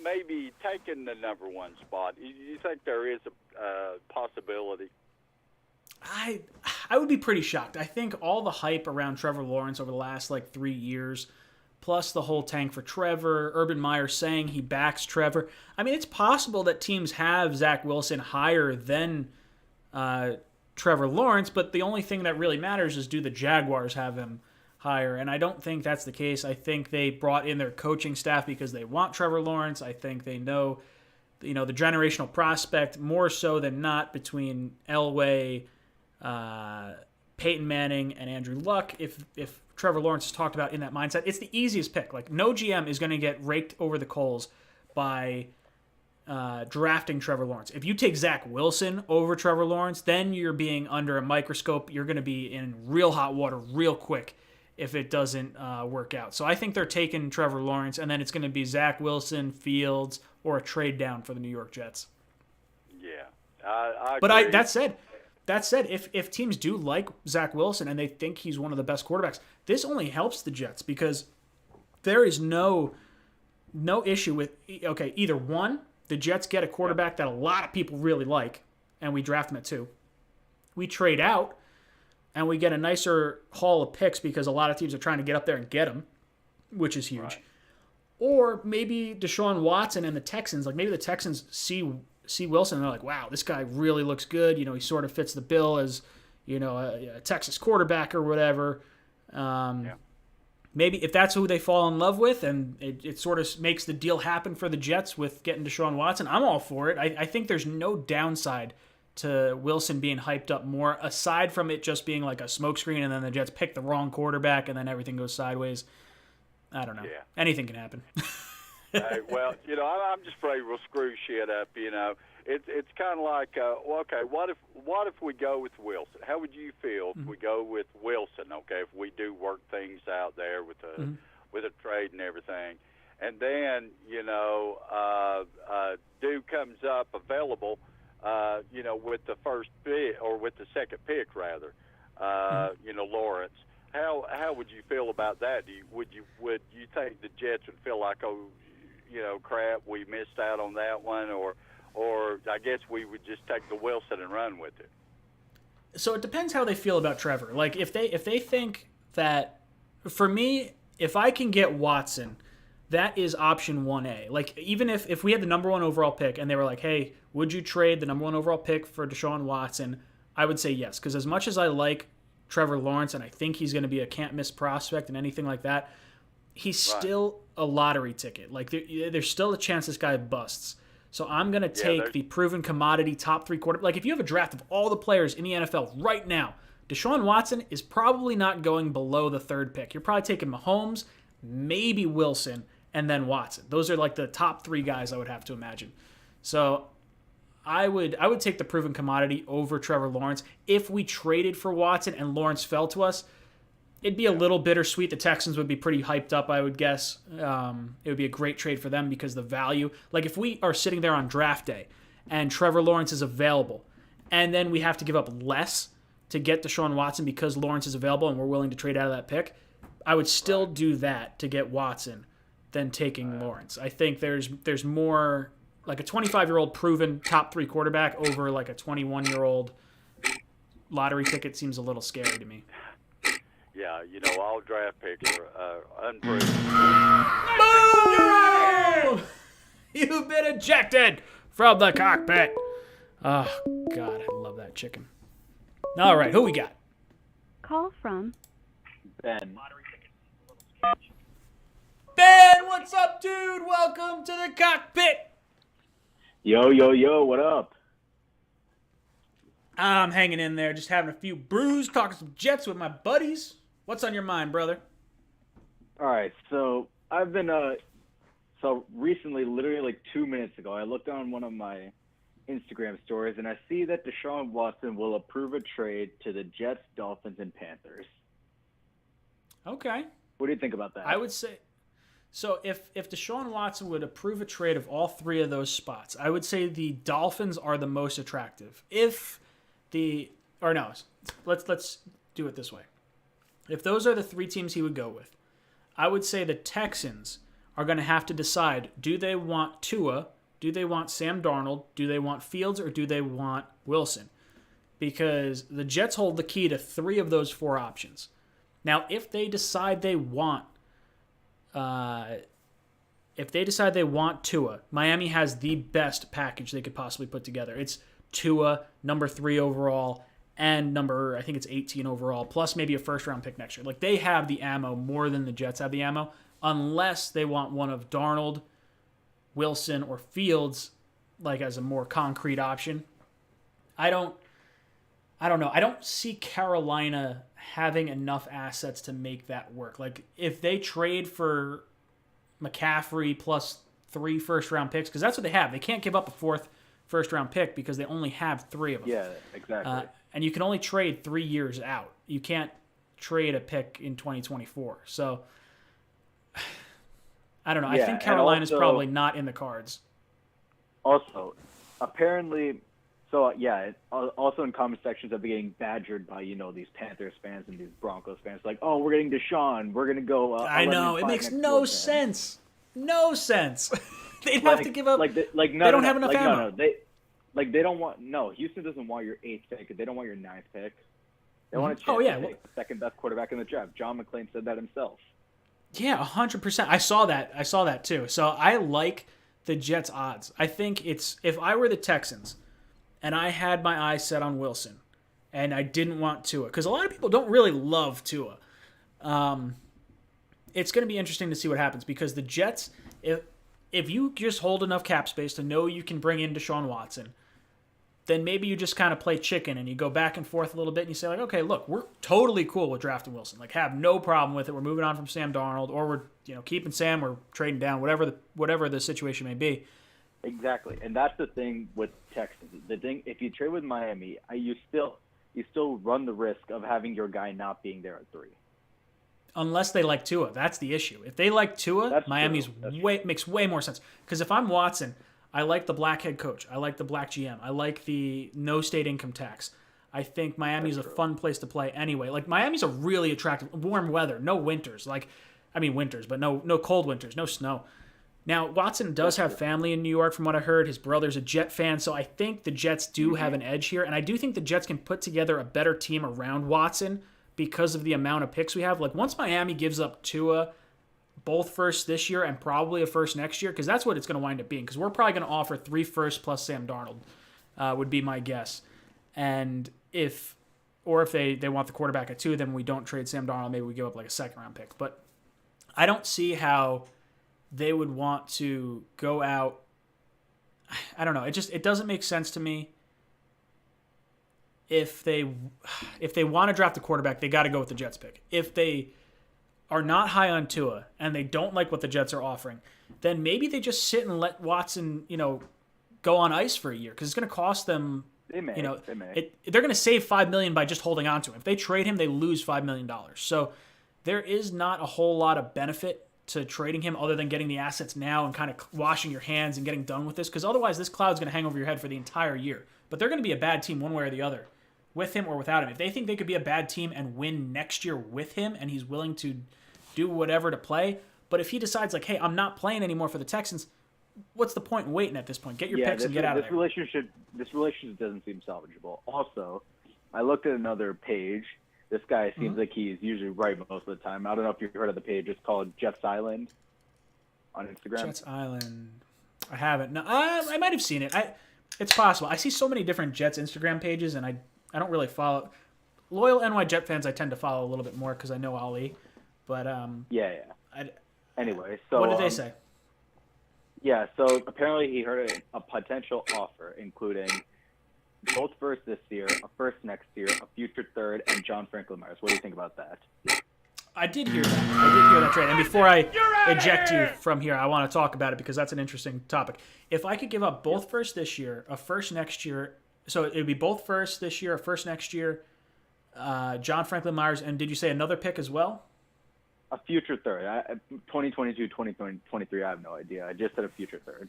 maybe taking the number 1 spot? You think there is a possibility? I would be pretty shocked. I think all the hype around Trevor Lawrence over the last 3 years plus the whole tank for Trevor, Urban Meyer saying he backs Trevor. I mean, it's possible that teams have Zach Wilson higher than Trevor Lawrence, but the only thing that really matters is do the Jaguars have him higher? And I don't think that's the case. I think they brought in their coaching staff because they want Trevor Lawrence. I think they know, the generational prospect more so than not between Elway, Peyton Manning, and Andrew Luck. If Trevor Lawrence is talked about in that mindset, it's the easiest pick. Like, no GM is going to get raked over the coals by drafting Trevor Lawrence. If you take Zach Wilson over Trevor Lawrence, then you're being under a microscope. You're going to be in real hot water real quick if it doesn't work out. So I think they're taking Trevor Lawrence, and then it's going to be Zach Wilson, Fields, or a trade down for the New York Jets. Yeah, I but agree. That said, if teams do like Zach Wilson and they think he's one of the best quarterbacks, this only helps the Jets because there is no issue with, okay, either one, the Jets get a quarterback that a lot of people really like, and we draft him at 2. We trade out, and we get a nicer haul of picks because a lot of teams are trying to get up there and get him, which is huge. Right. Or maybe Deshaun Watson and the Texans, like maybe the Texans see Wilson and they're like, wow, this guy really looks good. He sort of fits the bill as, a Texas quarterback or whatever. Maybe if that's who they fall in love with and it sort of makes the deal happen for the Jets with getting Deshaun Watson, I'm all for it. I think there's no downside to Wilson being hyped up more, aside from it just being like a smokescreen and then the Jets pick the wrong quarterback and then everything goes sideways. I don't know. Yeah. Anything can happen. Well, I'm just afraid we'll screw shit up. It's kind of like, okay, what if we go with Wilson? How would you feel if we go with Wilson? Okay, if we do work things out there with a trade and everything, and then Duke comes up available, with the first pick or with the second pick rather, Lawrence. How would you feel about that? Would you think the Jets would feel like, oh, crap, we missed out on that one, or I guess we would just take the Wilson and run with it? So it depends how they feel about Trevor. Like if they think that, for me, if I can get Watson, that is option 1A. Like even if we had the number 1 overall pick and they were like, hey, would you trade the number 1 overall pick for Deshaun Watson? I would say yes, because as much as I like Trevor Lawrence and I think he's going to be a can't miss prospect and anything like that, he's still a lottery ticket. Like there's still a chance this guy busts. So I'm going to take the proven commodity top 3 quarterback. Like if you have a draft of all the players in the NFL right now, Deshaun Watson is probably not going below the 3rd pick. You're probably taking Mahomes, maybe Wilson, and then Watson. Those are like the top 3 guys I would have to imagine. So I would take the proven commodity over Trevor Lawrence. If we traded for Watson and Lawrence fell to us, it'd be a little bittersweet. The Texans would be pretty hyped up, I would guess. It would be a great trade for them because the value. Like if we are sitting there on draft day and Trevor Lawrence is available, and then we have to give up less to get Deshaun Watson because Lawrence is available and we're willing to trade out of that pick, I would still do that to get Watson than taking Lawrence. I think there's more, like a 25-year-old proven top 3 quarterback over like a 21-year-old lottery ticket seems a little scary to me. Yeah, all draft picks are unproven. Boom! You've been ejected from the cockpit. Oh, God, I love that chicken. All right, who we got? Call from Ben. Ben, what's up, dude? Welcome to the cockpit. Yo, what up? I'm hanging in there, just having a few brews, talking some Jets with my buddies. What's on your mind, brother? All right, so I've been, recently, literally like 2 minutes ago, I looked on one of my Instagram stories, and I see that Deshaun Watson will approve a trade to the Jets, Dolphins, and Panthers. Okay. What do you think about that? I would say, so if Deshaun Watson would approve a trade of all 3 of those spots, I would say the Dolphins are the most attractive. Let's do it this way. If those are the 3 teams he would go with, I would say the Texans are going to have to decide, do they want Tua, do they want Sam Darnold, do they want Fields, or do they want Wilson? Because the Jets hold the key to 3 of those 4 options. Now, if they decide they want if they decide they want Tua, Miami has the best package they could possibly put together. It's Tua, number 3 overall, and I think it's 18 overall, plus maybe a first-round pick next year. Like, they have the ammo more than the Jets have the ammo, unless they want one of Darnold, Wilson, or Fields, like, as a more concrete option. I don't know. I don't see Carolina having enough assets to make that work. Like, if they trade for McCaffrey plus 3 first-round picks, because that's what they have. They can't give up a 4th first-round pick because they only have 3 of them. Yeah, exactly. And you can only trade 3 years out. You can't trade a pick in 2024. So, I don't know. Yeah, I think Carolina's also, probably not in the cards. Also, apparently, also in comment sections, I've been getting badgered by, these Panthers fans and these Broncos fans. Like, oh, we're getting Deshaun. We're going to go. I know. It makes no sense. No sense. They'd have to give up. They don't have enough ammo. They don't want. No, Houston doesn't want your 8th pick. They don't want your 9th pick. They want a chance to take the second best quarterback in the draft. John McClain said that himself. Yeah, 100%. I saw that too. So I like the Jets' odds. I think if I were the Texans and I had my eyes set on Wilson and I didn't want Tua, because a lot of people don't really love Tua. It's going to be interesting to see what happens, because the Jets, if you just hold enough cap space to know you can bring in Deshaun Watson, then maybe you just kind of play chicken and you go back and forth a little bit and you say, like, okay, look, we're totally cool with drafting Wilson. Like, have no problem with it. We're moving on from Sam Darnold, or we're keeping Sam, we're trading down, whatever the situation may be. Exactly, and that's the thing with Texans. The thing, if you trade with Miami, you still run the risk of having your guy not being there at 3. Unless they like Tua, that's the issue. If they like Tua, Miami's makes way more sense. Because if I'm Watson, I like the black head coach. I like the black GM. I like the no state income tax. I think Miami's a fun place to play anyway. Like, Miami's a really attractive, warm weather, no winters. Winters, but no cold winters, no snow. Now, Watson does have family in New York, from what I heard. His brother's a Jet fan, so I think the Jets do have an edge here. And I do think the Jets can put together a better team around Watson because of the amount of picks we have. Like, once Miami gives up Tua, both firsts this year and probably a first next year, because that's what it's going to wind up being, because we're probably going to offer 3 firsts plus Sam Darnold, would be my guess. And if they want the quarterback at 2, then we don't trade Sam Darnold. Maybe we give up like a 2nd-round pick. But I don't see how they would want to go out. I don't know. It doesn't make sense to me. If they want to draft a quarterback, they got to go with the Jets pick. If they are not high on Tua and they don't like what the Jets are offering, then maybe they just sit and let Watson, go on ice for a year, because it's going to cost them. They may. They're going to save $5 million by just holding on to him. If they trade him, they lose $5 million. So there is not a whole lot of benefit to trading him other than getting the assets now and kind of washing your hands and getting done with this, because otherwise this cloud's going to hang over your head for the entire year. But they're going to be a bad team one way or the other, with him or without him. If they think they could be a bad team and win next year with him, and he's willing to do whatever to play, but if he decides, like, hey, I'm not playing anymore for the Texans, what's the point in waiting at this point? Get your picks and get out of there. This relationship doesn't seem salvageable. Also, I looked at another page. This guy seems like he's usually right most of the time. I don't know if you've heard of the page. It's called Jets Island on Instagram. Jets Island. I haven't. No, I might have seen it. It's possible. I see so many different Jets Instagram pages, and I don't really follow. Loyal NY Jet fans I tend to follow a little bit more because I know Ali. But anyway, so what did they say? Yeah, so apparently he heard a potential offer, including both first this year, a first next year, a future third, and John Franklin Myers. What do you think about that? I did hear that trade. And before I eject you from here, I want to talk about it because that's an interesting topic. If I could give up both first this year, a first next year, so it would be both first this year, a first next year, John Franklin Myers, and did you say another pick as well? A future third. 2022, 2023, I have no idea. I just said a future third.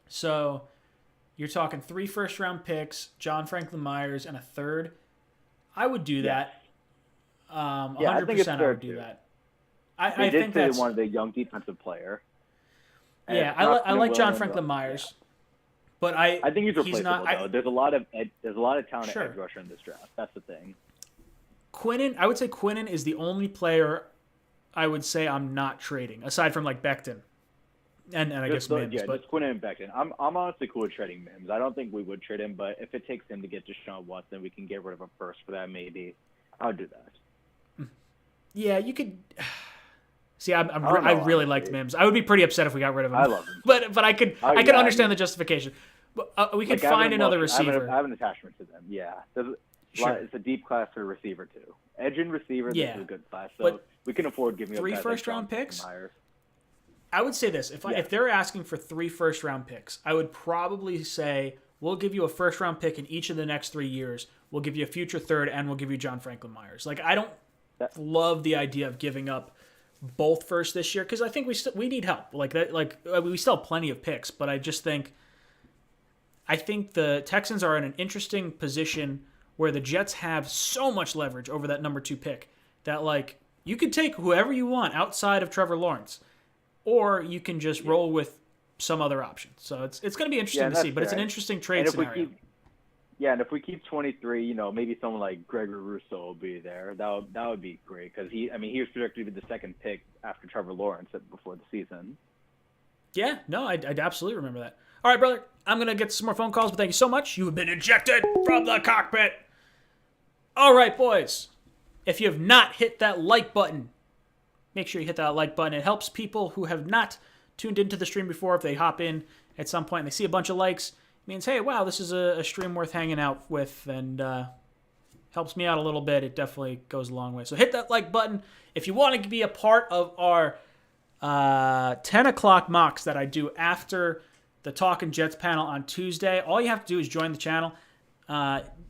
So you're talking 3 first-round picks, John Franklin Myers, and a third. I would do that. 100% I think it's I fair would do too. that. I think they wanted a young defensive player. Yeah, I like John Franklin Myers, but I think he's replaceable not, though. There's a lot of talent at edge rusher in this draft. That's the thing. I would say Quinnen is the only player I would say I'm not trading, aside from like Becton and I guess Mims. Yeah, but just Quinn and Becton. I'm honestly cool with trading Mims. I don't think we would trade him, but if it takes him to get Deshaun Watson, we can get rid of him first for that. Maybe I'll do that. yeah, you could. See, I really honestly. liked Mims. I would be pretty upset if we got rid of him. I love him. but I could Yeah, understand the justification. But we could Like, find another receiver. I have an attachment to them. Yeah, Sure. It's a deep class for a receiver too. Edge and receiver, Yeah. this is a good class. So But we can afford giving up 3 guys first-round like picks? Myers. I would say this: if they're asking for 3 first-round picks, I would probably say we'll give you a first-round pick in each of the next 3 years. We'll give you a future third, and we'll give you John Franklin Myers. Like, I don't love the idea of giving up both first this year because I think we need help. Like that, we still have plenty of picks, but I think the Texans are in an interesting position where the Jets have so much leverage over that number 2 pick that like you could take whoever you want outside of Trevor Lawrence, or you can just roll with some other option. So it's going to be interesting to see, but it's an interesting trade scenario. And if we keep 23, maybe someone like Gregory Rousseau will be there. That would be great because he was projected to be the second pick after Trevor Lawrence before the season. Yeah, no, I absolutely remember that. All right, brother, I'm going to get some more phone calls, but thank you so much. You have been ejected from the cockpit. All right, boys, if you have not hit that like button, make sure you hit that like button. It helps people who have not tuned into the stream before. If they hop in at some point and they see a bunch of likes, it means, hey, wow, this is a stream worth hanging out with, and helps me out a little bit. It definitely goes a long way. So hit that like button. If you want to be a part of our 10 o'clock mocks that I do after the Talkin' Jets panel on Tuesday, all you have to do is join the channel.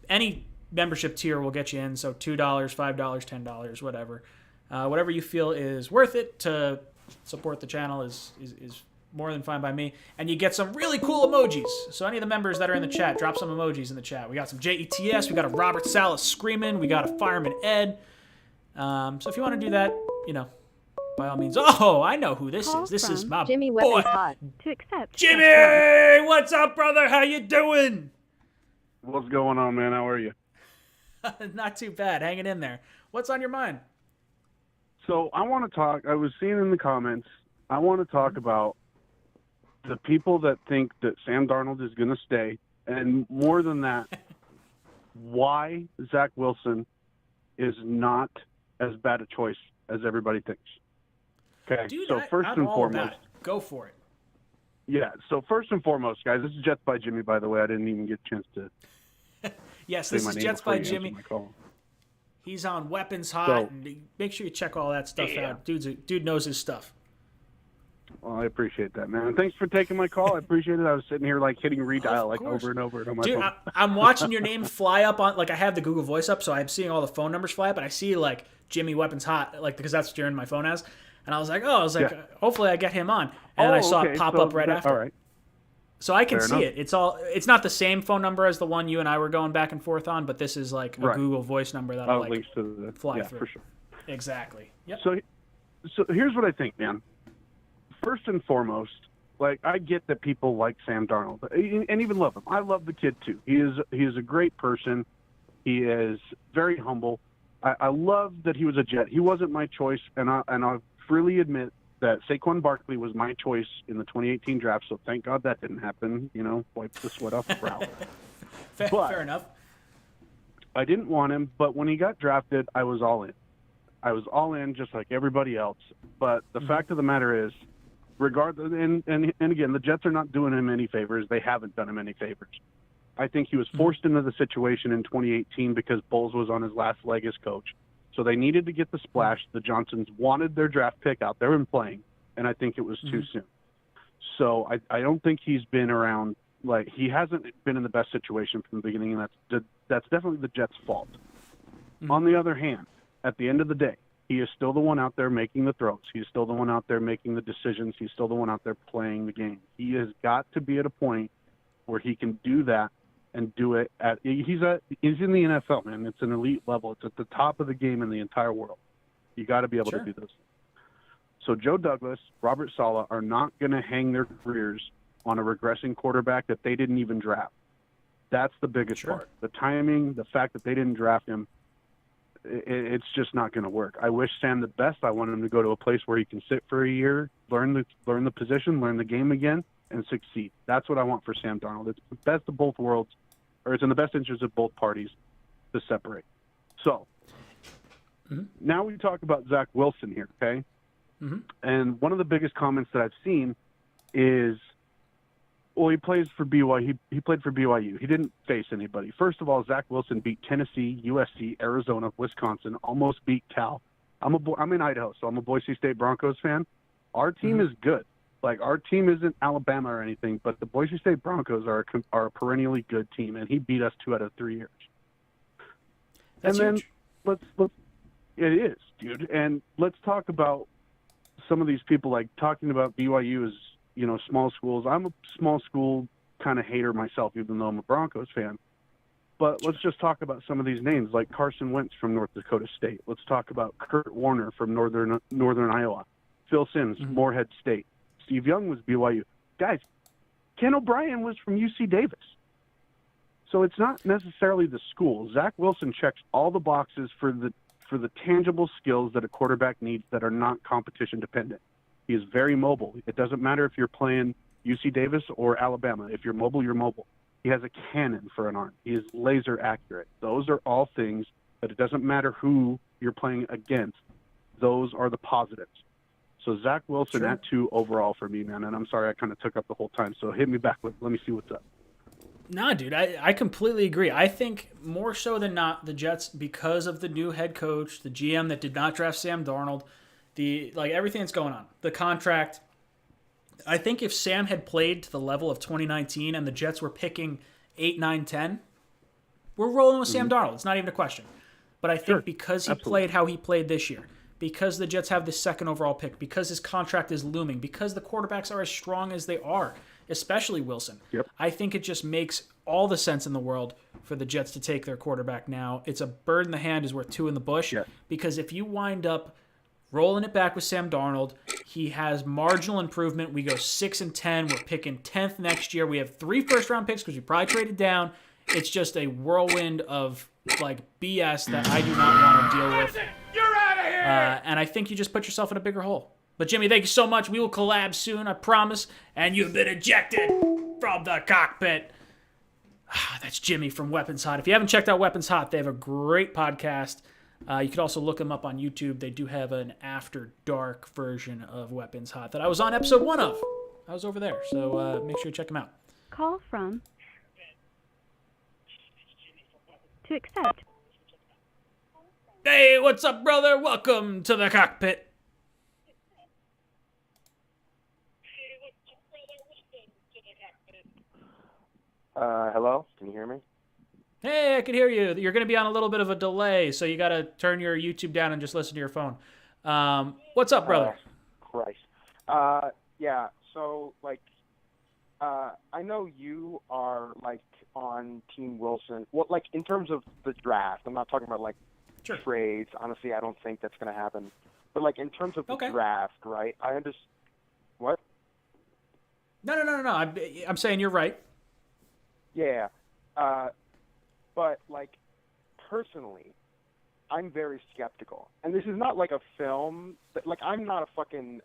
Any membership tier will get you in, so $2, $5, $10, whatever. Whatever you feel is worth it to support the channel is more than fine by me. And you get some really cool emojis. So any of the members that are in the chat, drop some emojis in the chat. We got some JETS, we got a Robert Salas screaming, we got a Fireman Ed. So if you want to do that, by all means. Oh, I know who this is. This is my Jimmy boy. Hot to accept. Jimmy! What's up, brother? How you doing? What's going on, man? How are you? Not too bad. Hanging in there. What's on your mind? So I want to talk. I was seeing in the comments, I want to talk about the people that think that Sam Darnold is going to stay. And more than that, why Zach Wilson is not as bad a choice as everybody thinks. Okay, Dude, so first I'm and all foremost. about it. Go for it. Yeah, so first and foremost, guys, this is Jets by Jimmy, by the way. I didn't even get a chance to Yes, say this my is name Jets before by you answered Jimmy. my call. He's on Weapons Hot, So- and make sure you check all that stuff out. Dude knows his stuff. Well, I appreciate that, man. And thanks for taking my call. I appreciate it. I was sitting here hitting redial Of course. over and over on my Dude, phone. I'm watching your name fly up on, I have the Google Voice up, so I'm seeing all the phone numbers fly up, and I see, Jimmy Weapons Hot, because that's what you're in my phone as. And I was like, Yeah. hopefully I get him on. And I saw it pop up right after. All right. So I can Fair see enough. it. It's not the same phone number as the one you and I were going back and forth on, but this is a Right. Google Voice number that'll Links to the fly yeah, through. for sure. Exactly. Yep. So here's what I think, man. First and foremost, I get that people like Sam Darnold and even love him. I love the kid too. He is a great person. He is very humble. I love that he was a Jet. He wasn't my choice, and I'll freely admit that Saquon Barkley was my choice in the 2018 draft. So thank God that didn't happen. Wipe the sweat off the brow. Fair enough. I didn't want him, but when he got drafted, I was all in. I was all in, just like everybody else. But the fact of the matter is, regardless, and again, the Jets are not doing him any favors. They haven't done him any favors. I think he was forced into the situation in 2018 because Bowles was on his last leg as coach. So they needed to get the splash. The Johnsons wanted their draft pick out there and playing, and I think it was too soon. So I don't think he's been around. He hasn't been in the best situation from the beginning, and that's definitely the Jets' fault. On the other hand, at the end of the day, he is still the one out there making the throws. He's still the one out there making the decisions. He's still the one out there playing the game. He has got to be at a point where he can do that and do it he's in the NFL, man. It's an elite level. It's at the top of the game in the entire world. You got to be able to do those things. So Joe Douglas, Robert Saleh are not going to hang their careers on a regressing quarterback that they didn't even draft. That's the biggest part. The timing, the fact that they didn't draft him. It's just not going to work. I wish Sam the best. I want him to go to a place where he can sit for a year, learn the position, learn the game again, and succeed. That's what I want for Sam Darnold. It's the best of both worlds, or it's in the best interest of both parties to separate. So now we talk about Zach Wilson here, okay? And one of the biggest comments that I've seen is, well, he plays for BYU. He played for BYU. He didn't face anybody. First of all, Zach Wilson beat Tennessee, USC, Arizona, Wisconsin, almost beat Cal. I'm in Idaho, so I'm a Boise State Broncos fan. Our team is good. Like, our team isn't Alabama or anything, but the Boise State Broncos are a perennially good team, and he beat us 2 out of 3 years. That's and then huge. let's it is, dude. And let's talk about some of these people, like talking about BYU as, you know, small schools. I'm a small school kind of hater myself, even though I'm a Broncos fan. But let's just talk about some of these names, like Carson Wentz from North Dakota State. Let's talk about Kurt Warner from Northern Iowa. Phil Simms, Morehead State. Steve Young was BYU. Guys, Ken O'Brien was from UC Davis. So it's not necessarily the school. Zach Wilson checks all the boxes for the tangible skills that a quarterback needs that are not competition dependent. He is very mobile. It doesn't matter if you're playing UC Davis or Alabama. If you're mobile, you're mobile. He has a cannon for an arm. He is laser accurate. Those are all things that it doesn't matter who you're playing against. Those are the positives. So Zach Wilson at 2 overall for me, man. And I'm sorry I kind of took up the whole time. So hit me back with, let me see what's up. Nah, dude, I completely agree. I think more so than not, the Jets, because of the new head coach, the GM that did not draft Sam Darnold, everything that's going on, the contract. I think if Sam had played to the level of 2019 and the Jets were picking 8, 9, 10, we're rolling with Sam Darnold. It's not even a question. But I think because he played how he played this year, because the Jets have the 2nd overall pick, because his contract is looming, because the quarterbacks are as strong as they are, especially Wilson. I think it just makes all the sense in the world for the Jets to take their quarterback now. It's a bird in the hand is worth 2 in the bush, because if you wind up rolling it back with Sam Darnold, he has marginal improvement. We go 6 and 10. We're picking 10th next year. We have 3 first-round picks because we probably traded down. It's just a whirlwind of BS that I do not want to deal with. You're out of here! And I think you just put yourself in a bigger hole. But, Jimmy, thank you so much. We will collab soon, I promise. And you've been ejected from the cockpit. That's Jimmy from Weapons Hot. If you haven't checked out Weapons Hot, they have a great podcast. You could also look them up on YouTube. They do have an After Dark version of Weapons Hot that I was on episode 1 of. I was over there. So make sure you check them out. Call from to accept. Hey, what's up, brother? Welcome to the cockpit. Hello? Can you hear me? Hey, I can hear you. You're going to be on a little bit of a delay, so you got to turn your YouTube down and just listen to your phone. What's up, brother? Christ. Yeah, so, I know you are, on Team Wilson. Well, in terms of the draft, I'm not talking about, trades. Honestly, I don't think that's going to happen. But, in terms of the draft, right, I understand. What? No. I'm saying you're right. Yeah. But, personally, I'm very skeptical. And this is not a film. I'm not a fucking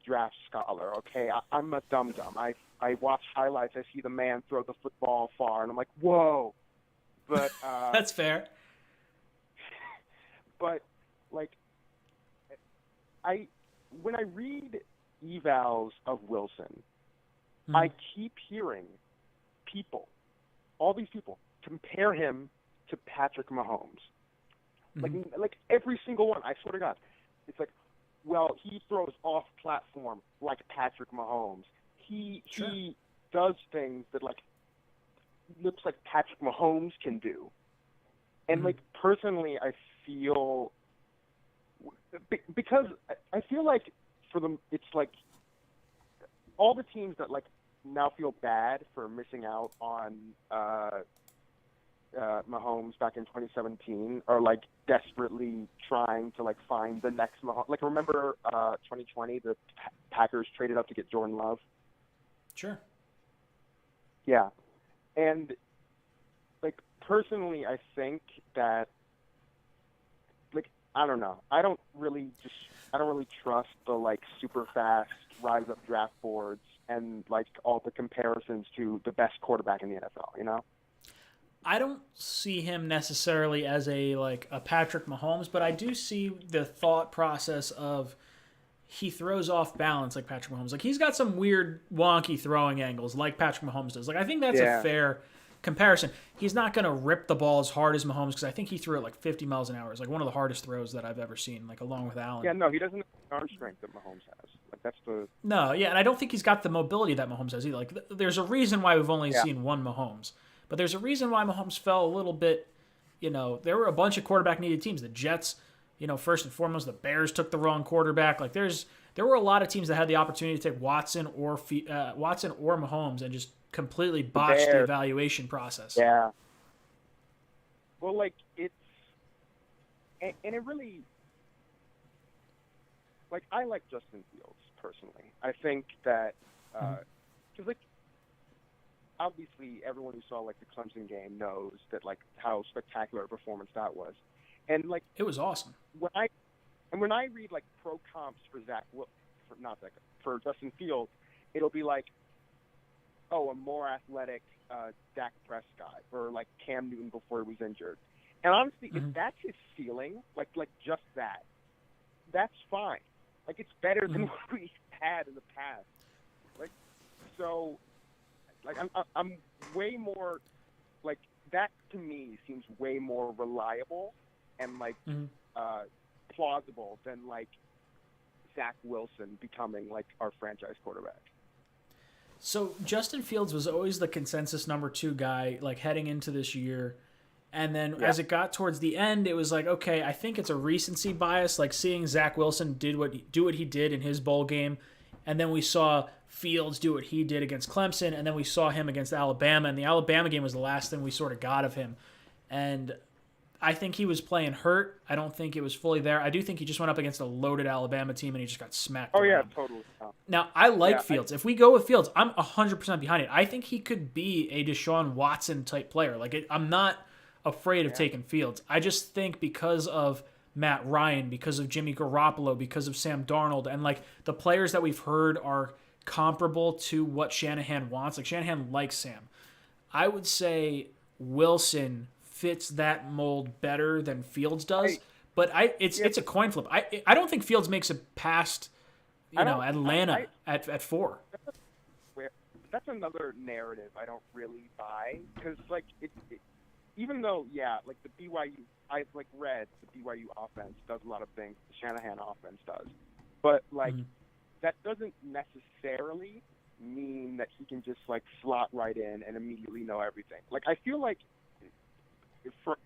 draft scholar, okay? I'm a dum-dum. I watch highlights. I see the man throw the football far, and I'm like, whoa. But that's fair. But, when I read evals of Wilson, I keep hearing all these people, compare him to Patrick Mahomes. Every single one, I swear to God. It's well, he throws off platform like Patrick Mahomes. He does things that looks like Patrick Mahomes can do. And personally, I feel because I feel for them, it's all the teams that now feel bad for missing out on Mahomes back in 2017 are desperately trying to find the next Mahomes. Remember 2020, the Packers traded up to get Jordan Love? Sure. Yeah. And personally, I think that I don't know. I don't really trust the like super fast rise up draft boards and like all the comparisons to the best quarterback in the NFL. You know. I don't see him necessarily as a Patrick Mahomes, but I do see the thought process of he throws off balance like Patrick Mahomes. Like he's got some weird wonky throwing angles like Patrick Mahomes does. Like I think that's a fair comparison. He's not going to rip the ball as hard as Mahomes because I think he threw it like 50 miles an hour. It's like one of the hardest throws that I've ever seen, like along with Allen. Yeah, no, he doesn't have the arm strength that Mahomes has. Like that's the No, yeah, and I don't think he's got the mobility that Mahomes has either. Like there's a reason why we've only seen one Mahomes. But there's a reason why Mahomes fell a little bit, there were a bunch of quarterback needed teams. The Jets, first and foremost, the Bears took the wrong quarterback. Like there were a lot of teams that had the opportunity to take Watson or Mahomes and just completely botched the evaluation process. Yeah. Well, like it's, and it really, like I like Justin Fields personally. I think that, because like, obviously everyone who saw like the Clemson game knows that like how spectacular a performance that was, and like it was awesome. When I read like pro comps for Justin Fields, it'll be like, oh, a more athletic Dak Prescott or like Cam Newton before he was injured. And honestly, if that's his ceiling, like just that's fine. Like it's better than what we had in the past. Like so. Like I'm way more, like that to me seems way more reliable and like plausible than like Zach Wilson becoming like our franchise quarterback. So Justin Fields was always the consensus number 2 guy, like heading into this year. And then as it got towards the end, it was like, okay, I think it's a recency bias, like seeing Zach Wilson do what he did in his bowl game. And then we saw Fields do what he did against Clemson, and then we saw him against Alabama, and the Alabama game was the last thing we sort of got of him. And I think he was playing hurt. I don't think it was fully there. I do think he just went up against a loaded Alabama team, and he just got smacked. Oh, around. yeah, totally. Now, I like Fields. If we go with Fields, I'm 100% behind it. I think he could be a Deshaun Watson-type player. I'm not afraid of taking Fields. I just think because of Matt Ryan, because of Jimmy Garoppolo, because of Sam Darnold, and like the players that we've heard are comparable to what Shanahan wants. Like Shanahan likes Sam. I would say Wilson fits that mold better than Fields does, but it's a coin flip. I don't think Fields makes it past Atlanta at 4. That's another narrative I don't really buy because like it even though like the BYU, I've like read the BYU offense does a lot of things the Shanahan offense does, but like that doesn't necessarily mean that he can just like slot right in and immediately know everything. Like I feel like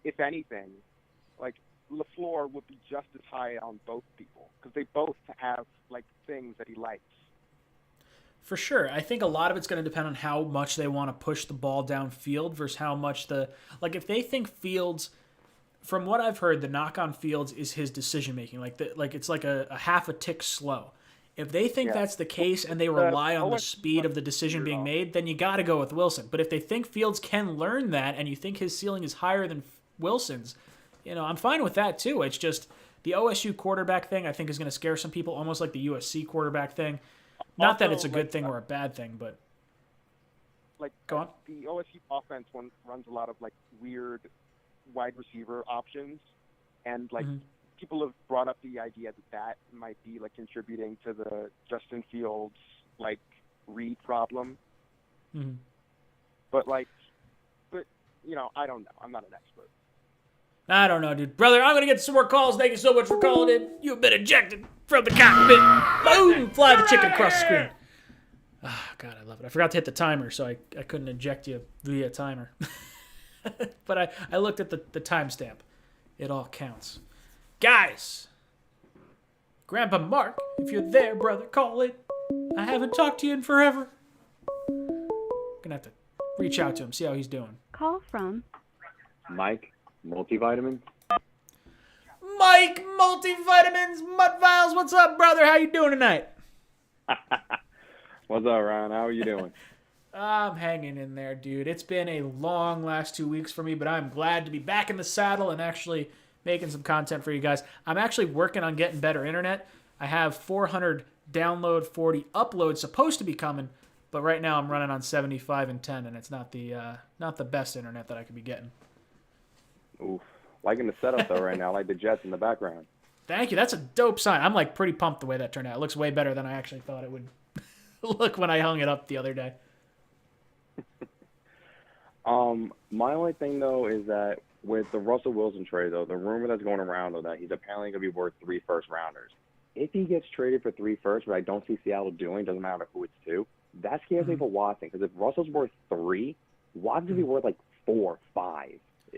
if anything, like LaFleur would be just as high on both people because they both have like things that he likes. For sure. I think a lot of it's going to depend on how much they want to push the ball downfield versus how much if they think Fields, from what I've heard, the knock on Fields is his decision making. It's like a half a tick slow. If they think that's the case and they rely on the speed of the decision being made, then you got to go with Wilson. But if they think Fields can learn that and you think his ceiling is higher than Wilson's, I'm fine with that too. It's just the OSU quarterback thing I think is going to scare some people, almost like the USC quarterback thing. Not that it's a good thing or a bad thing, but go on. The OSU offense runs a lot of like weird wide receiver options, and like people have brought up the idea that might be like contributing to the Justin Fields like read problem. But I don't know. I'm not an expert. I don't know, dude. Brother, I'm going to get some more calls. Thank you so much for calling in. You've been ejected from the cockpit. Boom! Fly the chicken across the screen. Oh, God, I love it. I forgot to hit the timer, so I couldn't eject you via timer. But I looked at the timestamp. It all counts. Guys, Grandpa Mark, if you're there, brother, call in. I haven't talked to you in forever. Going to have to reach out to him, see how he's doing. Call from Mike, multivitamins. Mike, multivitamins, Mud Vials. What's up, brother? How you doing tonight? What's up, Ryan? How are you doing? I'm hanging in there, dude. It's been a long last 2 weeks for me, but I'm glad to be back in the saddle and actually making some content for you guys. I'm actually working on getting better internet. I have 400 download, 40 upload supposed to be coming, but right now I'm running on 75 and 10, and it's not the best internet that I could be getting. Oof. Liking the setup, though, right now. I like the Jets in the background. Thank you. That's a dope sign. I'm like pretty pumped the way that turned out. It looks way better than I actually thought it would look when I hung it up the other day. My only thing, though, is that with the Russell Wilson trade, though, the rumor that's going around, though, that he's apparently going to be worth 3 first-rounders. If he gets traded for 3 firsts, but I don't see Seattle doing, doesn't matter who it's to, that scares me for Watson. Because if Russell's worth 3, Watson's going to be worth like 4, 5,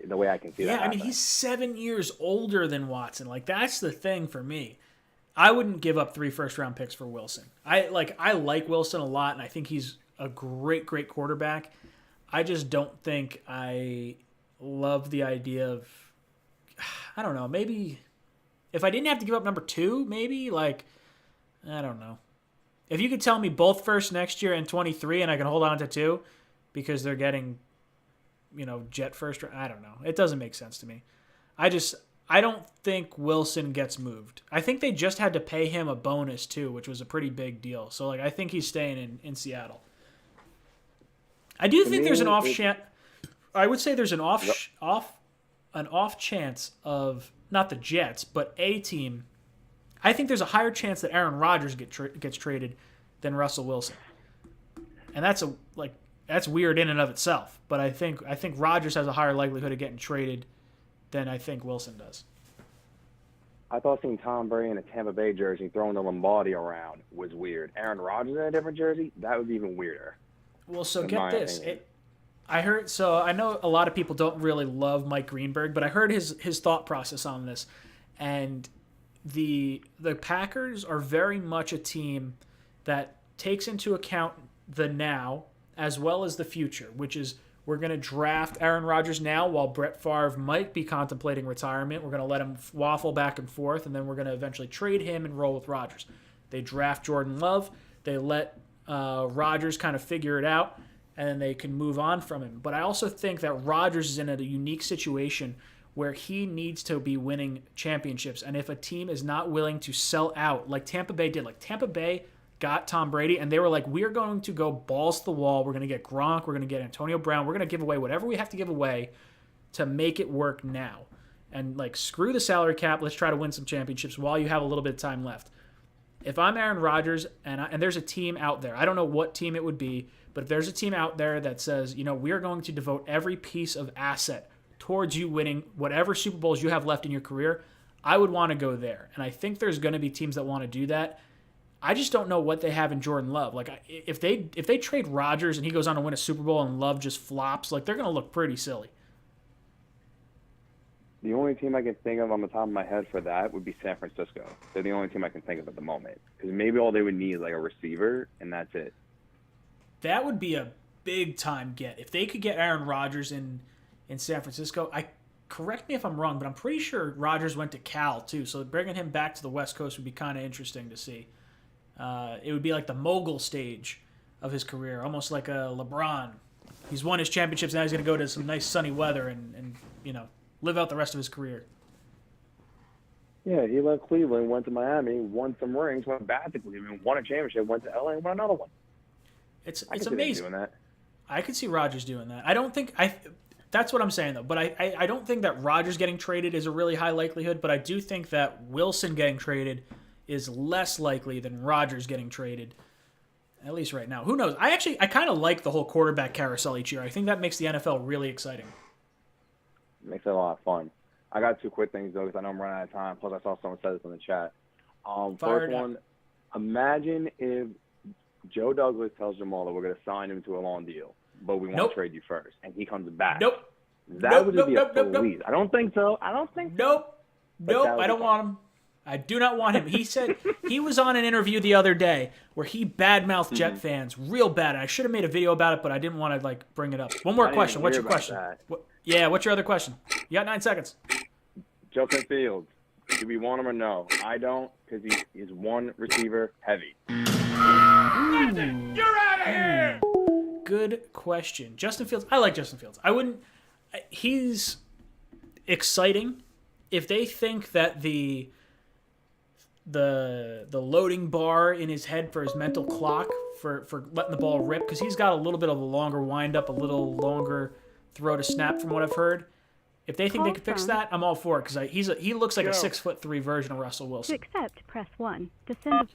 the way I can see that. Yeah, I mean, he's 7 years older than Watson. Like, that's the thing for me. I wouldn't give up 3 first-round picks for Wilson. I like Wilson a lot, and I think he's a great quarterback. I just don't think I love the idea of, I don't know, maybe if I didn't have to give up number 2, maybe, like, I don't know. If you could tell me both first next year and 23 and I can hold on to 2 because they're getting, Jet first, I don't know. It doesn't make sense to me. I don't think Wilson gets moved. I think they just had to pay him a bonus too, which was a pretty big deal. So, like, I think he's staying in Seattle. I do think there's an off chance. I would say there's an off chance of not the Jets, but a team. I think there's a higher chance that Aaron Rodgers gets traded than Russell Wilson, and that's weird in and of itself. But I think Rodgers has a higher likelihood of getting traded than I think Wilson does. I thought seeing Tom Brady in a Tampa Bay jersey throwing the Lombardi around was weird. Aaron Rodgers in a different jersey, that would be even weirder. Well, so get this. I know a lot of people don't really love Mike Greenberg, but I heard his thought process on this. And the Packers are very much a team that takes into account the now as well as the future, which is we're going to draft Aaron Rodgers now while Brett Favre might be contemplating retirement. We're going to let him waffle back and forth, and then we're going to eventually trade him and roll with Rodgers. They draft Jordan Love. They let Rodgers kind of figure it out, and then they can move on from him. But I also think that Rodgers is in a unique situation where he needs to be winning championships. And if a team is not willing to sell out, like Tampa Bay did, like Tampa Bay got Tom Brady, and they were like, we're going to go balls to the wall. We're going to get Gronk. We're going to get Antonio Brown. We're going to give away whatever we have to give away to make it work now. And, like, screw the salary cap. Let's try to win some championships while you have a little bit of time left. If I'm Aaron Rodgers and there's a team out there, I don't know what team it would be, but if there's a team out there that says, we're going to devote every piece of asset towards you winning whatever Super Bowls you have left in your career, I would want to go there. And I think there's going to be teams that want to do that. I just don't know what they have in Jordan Love. Like, if they trade Rodgers and he goes on to win a Super Bowl and Love just flops, like, they're going to look pretty silly. The only team I can think of on the top of my head for that would be San Francisco. They're the only team I can think of at the moment. Because maybe all they would need is like a receiver, and that's it. That would be a big-time get. If they could get Aaron Rodgers in San Francisco, correct me if I'm wrong, but I'm pretty sure Rodgers went to Cal too, so bringing him back to the West Coast would be kind of interesting to see. It would be like the mogul stage of his career, almost like a LeBron. He's won his championships, now he's going to go to some nice sunny weather and live out the rest of his career. Yeah, he left Cleveland, went to Miami, won some rings, went back to Cleveland, won a championship, went to LA, and won another one. It's amazing. Doing that. I could see Rodgers doing that. I don't think that's what I'm saying though. But I don't think that Rodgers getting traded is a really high likelihood. But I do think that Wilson getting traded is less likely than Rodgers getting traded. At least right now. Who knows? I kind of like the whole quarterback carousel each year. I think that makes the NFL really exciting. It makes it a lot of fun. I got 2 quick things, though, because I know I'm running out of time. Plus, I saw someone say this in the chat. First one, imagine if Joe Douglas tells Jamal that we're going to sign him to a long deal, but we want to trade you first, and he comes back. That would be a police. I don't think so. I don't want him. I do not want him. He said he was on an interview the other day where he badmouthed Jet fans real bad. I should have made a video about it, but I didn't want to bring it up. One more question. What's your question? What's your other question? You got 9 seconds. Justin Fields. Do we want him or no? I don't, because he is one receiver heavy. You're out of here! Good question. Justin Fields. I like Justin Fields. He's exciting. if they think that the loading bar in his head for his mental clock for letting the ball rip, because he's got a little bit of a longer windup, a little longer throw to snap from what I've heard. If they think they can fix that, I'm all for it, because he looks like a 6'3" version of Russell To Wilson. accept, press 1. To send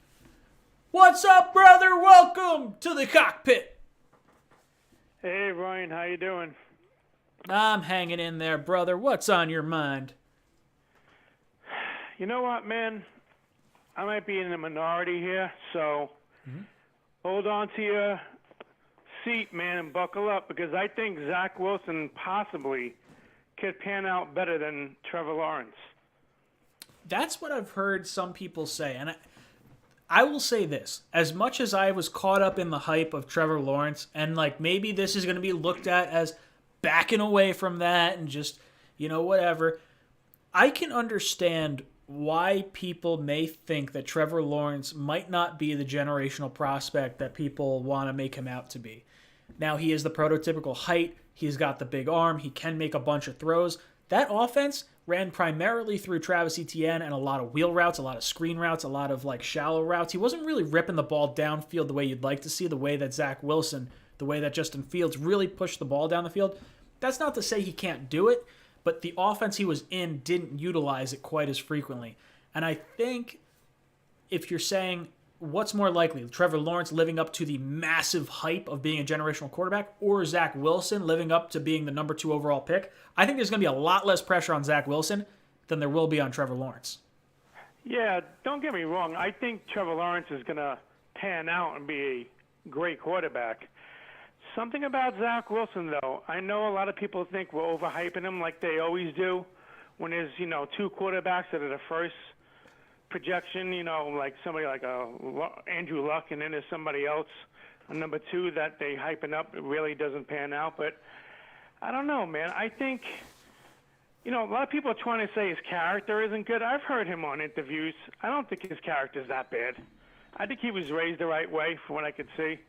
What's up, brother? Welcome to the cockpit. Hey, Ryan, how you doing? I'm hanging in there, brother. What's on your mind? You know what, man? I might be in the minority here, so hold on to your seat, man, and buckle up, because I think Zach Wilson possibly could pan out better than Trevor Lawrence. That's what I've heard some people say, and I will say this. As much as I was caught up in the hype of Trevor Lawrence, and like maybe this is going to be looked at as backing away from that and just, whatever, I can understand why people may think that Trevor Lawrence might not be the generational prospect that people want to make him out to be. Now, he is the prototypical height. He's got the big arm. He can make a bunch of throws. That offense ran primarily through Travis Etienne and a lot of wheel routes, a lot of screen routes, a lot of like shallow routes. He wasn't really ripping the ball downfield the way you'd like to see, the way that Zach Wilson, the way that Justin Fields really pushed the ball down the field. That's not to say he can't do it, but the offense he was in didn't utilize it quite as frequently. And I think if you're saying what's more likely, Trevor Lawrence living up to the massive hype of being a generational quarterback or Zach Wilson living up to being the number 2 overall pick, I think there's going to be a lot less pressure on Zach Wilson than there will be on Trevor Lawrence. Yeah, don't get me wrong. I think Trevor Lawrence is going to pan out and be a great quarterback. Something about Zach Wilson, though. I know a lot of people think we're overhyping him like they always do when there's, 2 quarterbacks that are the first projection, like somebody like Andrew Luck, and then there's somebody else, a number 2 that they hyping up. It really doesn't pan out. But I don't know, man. I think, a lot of people are trying to say his character isn't good. I've heard him on interviews. I don't think his character's that bad. I think he was raised the right way from what I could see.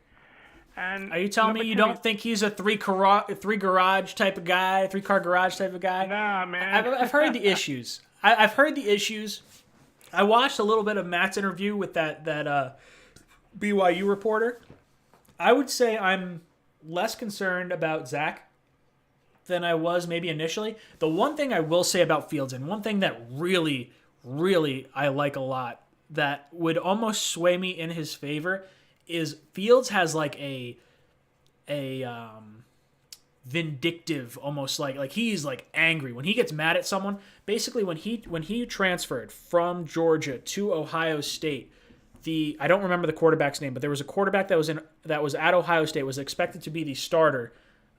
And are you telling me you don't think he's a three-car garage type of guy? Nah, man. I've heard the issues. I've heard the issues. I watched a little bit of Matt's interview with that BYU reporter. I would say I'm less concerned about Zach than I was maybe initially. The one thing I will say about Fields, and one thing that really, really I like a lot, that would almost sway me in his favor, is Fields has like a vindictive, almost like he's like angry when he gets mad at someone. Basically, when he transferred from Georgia to Ohio State, I don't remember the quarterback's name, but there was a quarterback that was at Ohio State, was expected to be the starter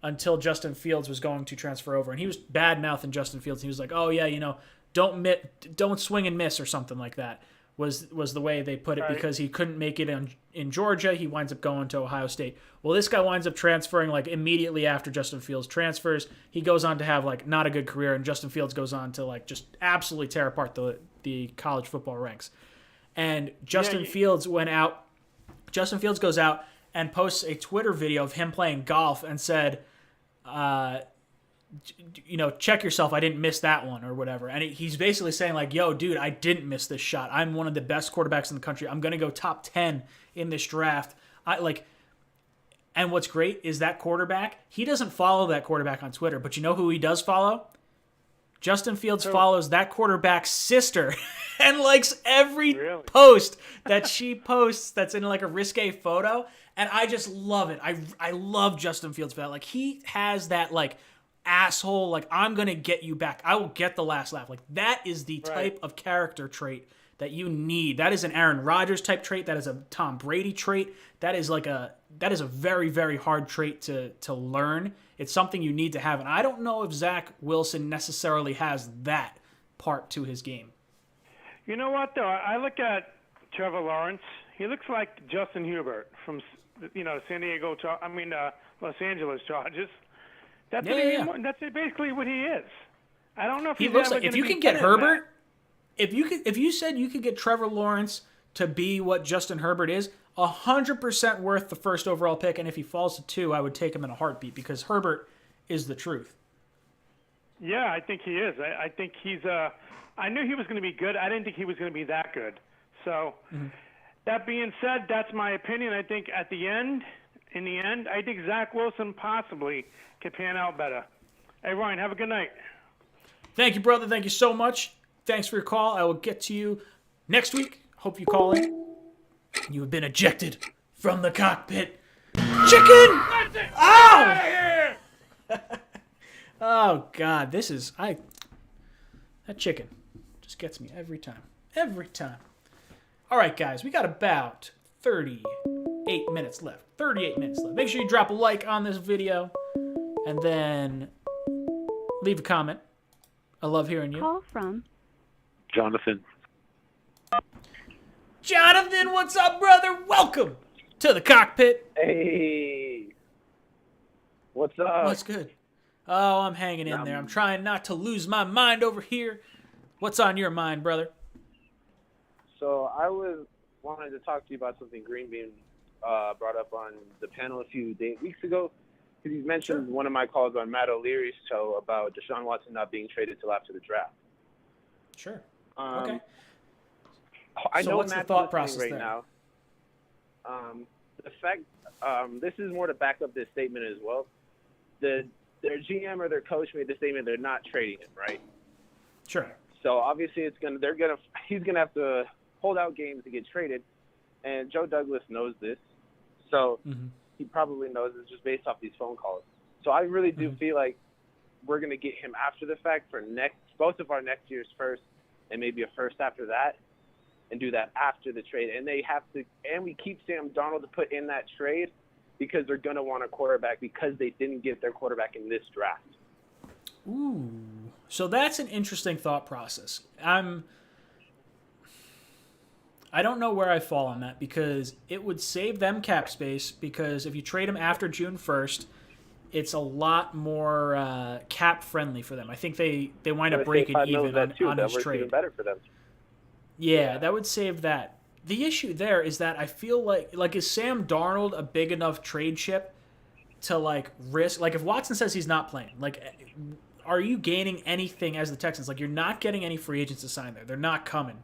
until Justin Fields was going to transfer over, and he was bad mouthing Justin Fields. He was like, "Oh yeah, don't swing and miss," or something like that. Was the way they put it, right, because he couldn't make it in Georgia. He winds up going to Ohio State. Well, this guy winds up transferring like immediately after Justin Fields transfers. He goes on to have like not a good career, and Justin Fields goes on to like just absolutely tear apart the college football ranks. And Justin Fields went out. Justin Fields goes out and posts a Twitter video of him playing golf and said, check yourself, I didn't miss that one or whatever. And he's basically saying like, yo, dude, I didn't miss this shot. I'm one of the best quarterbacks in the country. I'm going to go top 10 in this draft. And what's great is that quarterback, he doesn't follow that quarterback on Twitter, but you know who he does follow? Justin Fields follows that quarterback's sister and likes every post that she posts that's in like a risque photo. And I just love it. I love Justin Fields for that. Like he has that like asshole, like I'm gonna get you back, I will get the last laugh. Like that is the type of character trait that you need. That is an Aaron Rodgers type trait. That is a Tom Brady trait. That is a very, very hard trait to learn. It's something you need to have, and I don't know if Zach Wilson necessarily has that part to his game. You know what though? I look at Trevor Lawrence. He looks like Justin Herbert from Los Angeles Chargers. That's that's basically what he is. I don't know if he looks like, if you can get Herbert, if you said you could get Trevor Lawrence to be what Justin Herbert is, 100% worth the first overall pick. And if he falls to 2, I would take him in a heartbeat because Herbert is the truth. Yeah, I think he is. I think he's. I knew he was going to be good. I didn't think he was going to be that good. So, that being said, that's my opinion. I think in the end, I think Zach Wilson possibly can pan out better. Hey, Ryan, have a good night. Thank you, brother. Thank you so much. Thanks for your call. I will get to you next week. Hope you call in. You have been ejected from the cockpit. Chicken! Oh! Oh, God. That chicken just gets me every time. Every time. All right, guys. We got about 38 minutes left. 38 minutes left. Make sure you drop a like on this video. And then leave a comment. I love hearing you. Call from Jonathan. Jonathan, what's up, brother? Welcome to the cockpit. Hey. What's up? What's good? Oh, I'm hanging in there. I'm trying not to lose my mind over here. What's on your mind, brother? So I wanted to talk to you about something Green Bean brought up on the panel a few weeks ago. Because he mentioned one of my calls on Matt O'Leary's show about Deshaun Watson not being traded till after the draft. Sure. Okay. I So know what's the Matt's thought listening process right there? now. The fact, this is more to back up this statement as well. Their GM or their coach made the statement they're not trading him, right? Sure. So obviously he's gonna have to hold out games to get traded, and Joe Douglas knows this, so he probably knows it's just based off these phone calls. So I really do feel like we're gonna get him after the fact for both of our next year's first, and maybe a first after that, and do that after the trade. And we keep Sam Darnold to put in that trade because they're gonna want a quarterback because they didn't get their quarterback in this draft. Ooh. So that's an interesting thought process. I don't know where I fall on that because it would save them cap space because if you trade him after June 1st, it's a lot more cap friendly for them. I think they wind up breaking even on his trade. Even better for them. Yeah, that would save that. The issue there is that I feel like is Sam Darnold a big enough trade chip to risk? Like if Watson says he's not playing, are you gaining anything as the Texans? You're not getting any free agents to sign there. They're not coming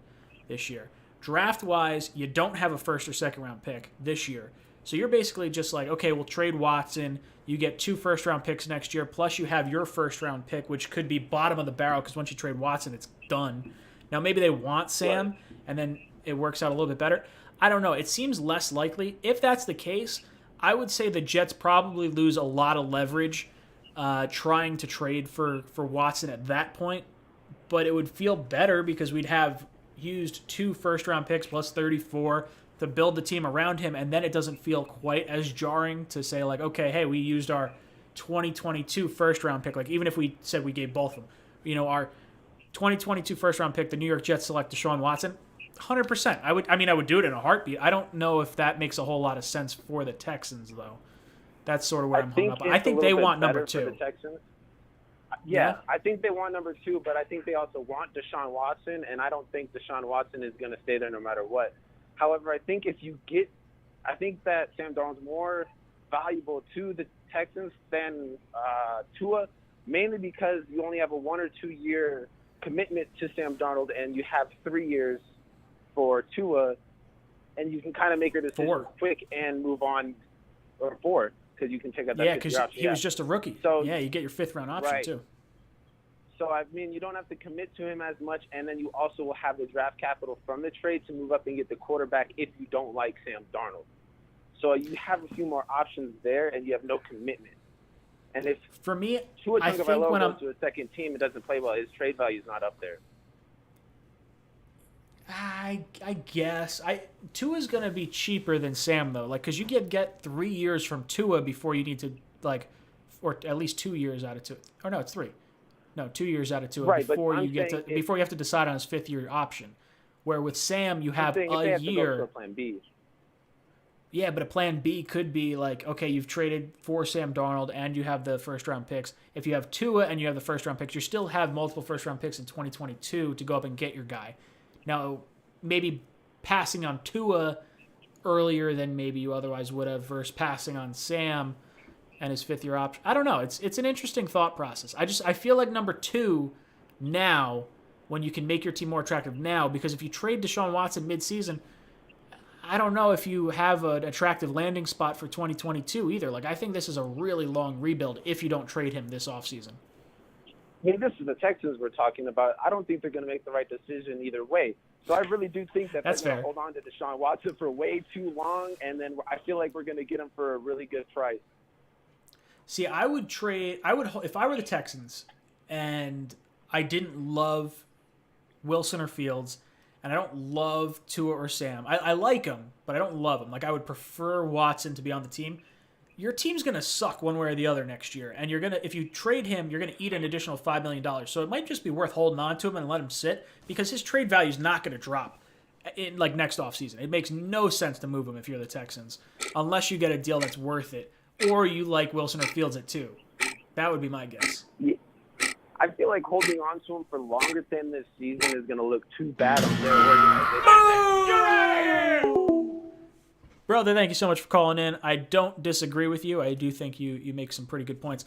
this year. Draft-wise, you don't have a first or second round pick this year. So you're basically just okay, we'll trade Watson. You get 2 first-round picks next year, plus you have your first-round pick, which could be bottom of the barrel because once you trade Watson, it's done. Now, maybe they want Sam, and then it works out a little bit better. I don't know. It seems less likely. If that's the case, I would say the Jets probably lose a lot of leverage trying to trade for Watson at that point. But it would feel better because we'd have used 2 first-round picks plus 34 to build the team around him, and then it doesn't feel quite as jarring to say, okay, hey, we used our 2022 first-round pick. Even if we said we gave both of them. Our 2022 first-round pick, the New York Jets select Deshaun Watson, 100%. I would do it in a heartbeat. I don't know if that makes a whole lot of sense for the Texans, though. That's sort of where I'm hung up. I think they want number 2. For the Texans. Yeah, I think they want number 2, but I think they also want Deshaun Watson, and I don't think Deshaun Watson is going to stay there no matter what. However, I think I think that Sam Darnold's more valuable to the Texans than Tua, mainly because you only have a 1 or 2 year commitment to Sam Darnold, and you have 3 years for Tua, and you can kind of make your decision quick and move on, or 4, because you can take out that 5th year option. Yeah, because he was just a rookie. So you get your 5th round option too. So, you don't have to commit to him as much, and then you also will have the draft capital from the trade to move up and get the quarterback if you don't like Sam Darnold. So you have a few more options there, and you have no commitment. And if for me, Tua I think Tagovailoa when goes to a second team, it doesn't play well. His trade value is not up there. I guess Tua's gonna be cheaper than Sam though, because you get 3 years from Tua before you need to or at least 2 years out of Tua. Or no, it's 3. No, 2 years out of Tua before you have to decide on his 5th year option. Where with Sam you have a year. To go to plan B. Yeah, but a plan B could be okay, you've traded for Sam Darnold and you have the first round picks. If you have Tua and you have the first round picks, you still have multiple first round picks in 2022 to go up and get your guy. Now, maybe passing on Tua earlier than maybe you otherwise would have versus passing on Sam and his 5th-year option. I don't know. It's an interesting thought process. I feel like number 2 now, when you can make your team more attractive now, because if you trade Deshaun Watson midseason, I don't know if you have an attractive landing spot for 2022 either. Like, I think this is a really long rebuild if you don't trade him this offseason. I mean, this is the Texans we're talking about. I don't think they're going to make the right decision either way. So I really do think that That's they're going fair. to hold on to Deshaun Watson for way too long, and then I feel like we're going to get him for a really good price. See, if I were the Texans and I didn't love Wilson or Fields, and I don't love Tua or Sam. I like them, but I don't love them. Like, I would prefer Watson to be on the team. Your team's going to suck one way or the other next year, and if you trade him, you're going to eat an additional $5 million. So it might just be worth holding on to him and let him sit, because his trade value is not going to drop in like next offseason. It makes no sense to move him if you're the Texans, unless you get a deal that's worth it, or you like Wilson or Fields at 2. That would be my guess. Yeah. I feel like holding on to him for longer than this season is going to look too bad on their organization. Brother, thank you so much for calling in. I don't disagree with you. I do think you make some pretty good points.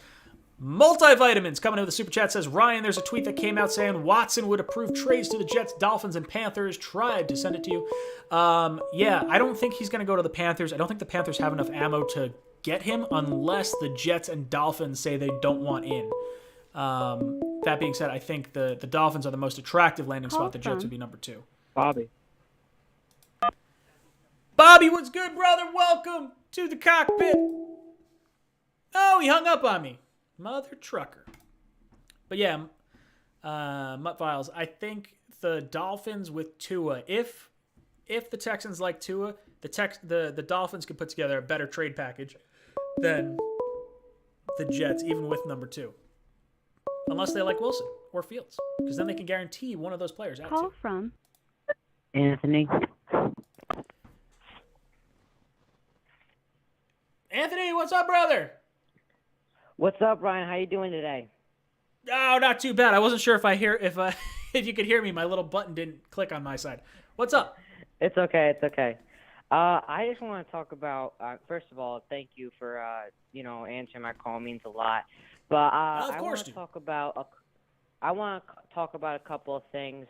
Multivitamins coming in with a super chat says, Ryan, there's a tweet that came out saying Watson would approve trades to the Jets, Dolphins, and Panthers. Tried to send it to you. Yeah, I don't think he's going to go to the Panthers. I don't think the Panthers have enough ammo to get him unless the Jets and Dolphins say they don't want in. That being said, I think the Dolphins are the most attractive landing spot. The Jets would be number 2. Bobby. Bobby, what's good, brother? Welcome to the cockpit. Oh, he hung up on me. Mother trucker. But yeah, Mutt Files, I think the Dolphins with Tua, if the Texans like Tua, the Dolphins could put together a better trade package than the Jets, even with number 2. Unless they like Wilson or Fields, because then they can guarantee one of those players out. Call from Anthony. Anthony, what's up, brother? What's up, Ryan? How you doing today? Oh, not too bad. I wasn't sure if if you could hear me. My little button didn't click on my side. What's up? It's okay. It's okay. I just want to talk about. First of all, thank you for answering my call. It means a lot. But I want to talk about. I want to talk about a couple of things.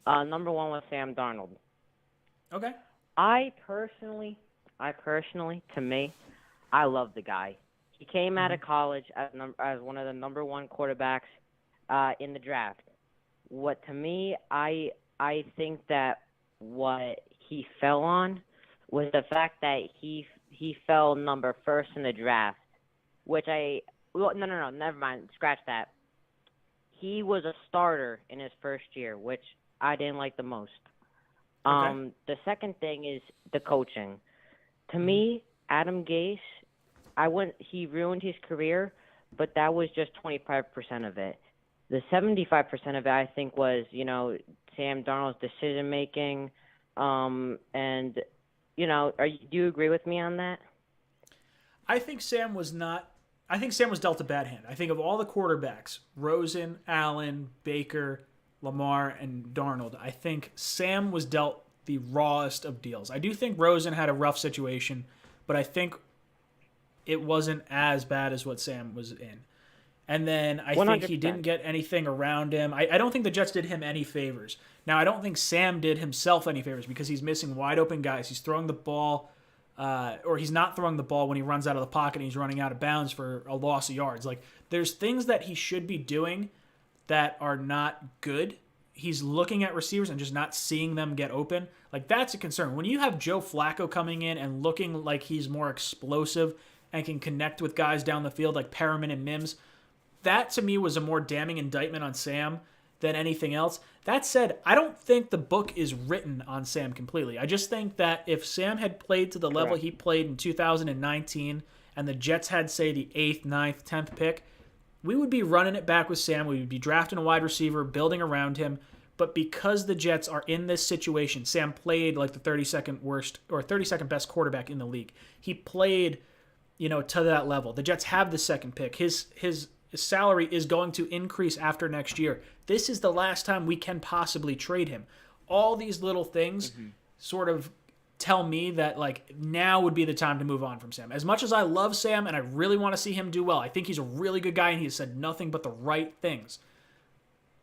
Number one was Sam Darnold. Okay. I personally, to me, I love the guy. He came out of college as one of the number 1 quarterbacks in the draft. To me, I think that what he fell on was the fact that he fell number 1st in the draft, which no, never mind, scratch that. He was a starter in his first year, which I didn't like the most. Okay. The second thing is the coaching. To me, Adam Gase, he ruined his career, but that was just 25% of it. The 75% of it, I think, was, Sam Darnold's decision making. Do you agree with me on that? I think Sam was dealt a bad hand. I think of all the quarterbacks, Rosen, Allen, Baker, Lamar, and Darnold, I think Sam was dealt the rawest of deals. I do think Rosen had a rough situation, but I think it wasn't as bad as what Sam was in. And then I 100%. Think he didn't get anything around him. I don't think the Jets did him any favors. Now, I don't think Sam did himself any favors because he's missing wide open guys. He's throwing the ball, or he's not throwing the ball when he runs out of the pocket and he's running out of bounds for a loss of yards. Like, there's things that he should be doing that are not good. He's looking at receivers and just not seeing them get open. Like, that's a concern. When you have Joe Flacco coming in and looking like he's more explosive and can connect with guys down the field like Perriman and Mims, that to me was a more damning indictment on Sam than anything else. That said, I don't think the book is written on Sam completely. I just think that if Sam had played to the level he played in 2019 and the Jets had, say, the 8th, 9th, 10th pick, we would be running it back with Sam. We would be drafting a wide receiver, building around him. But because the Jets are in this situation, Sam played like the 32nd worst or 32nd best quarterback in the league. He played, to that level. The Jets have the 2nd pick. His salary is going to increase after next year. This is the last time we can possibly trade him. All these little things sort of tell me that like now would be the time to move on from Sam. As much as I love Sam and I really want to see him do well, I think he's a really good guy and he has said nothing but the right things.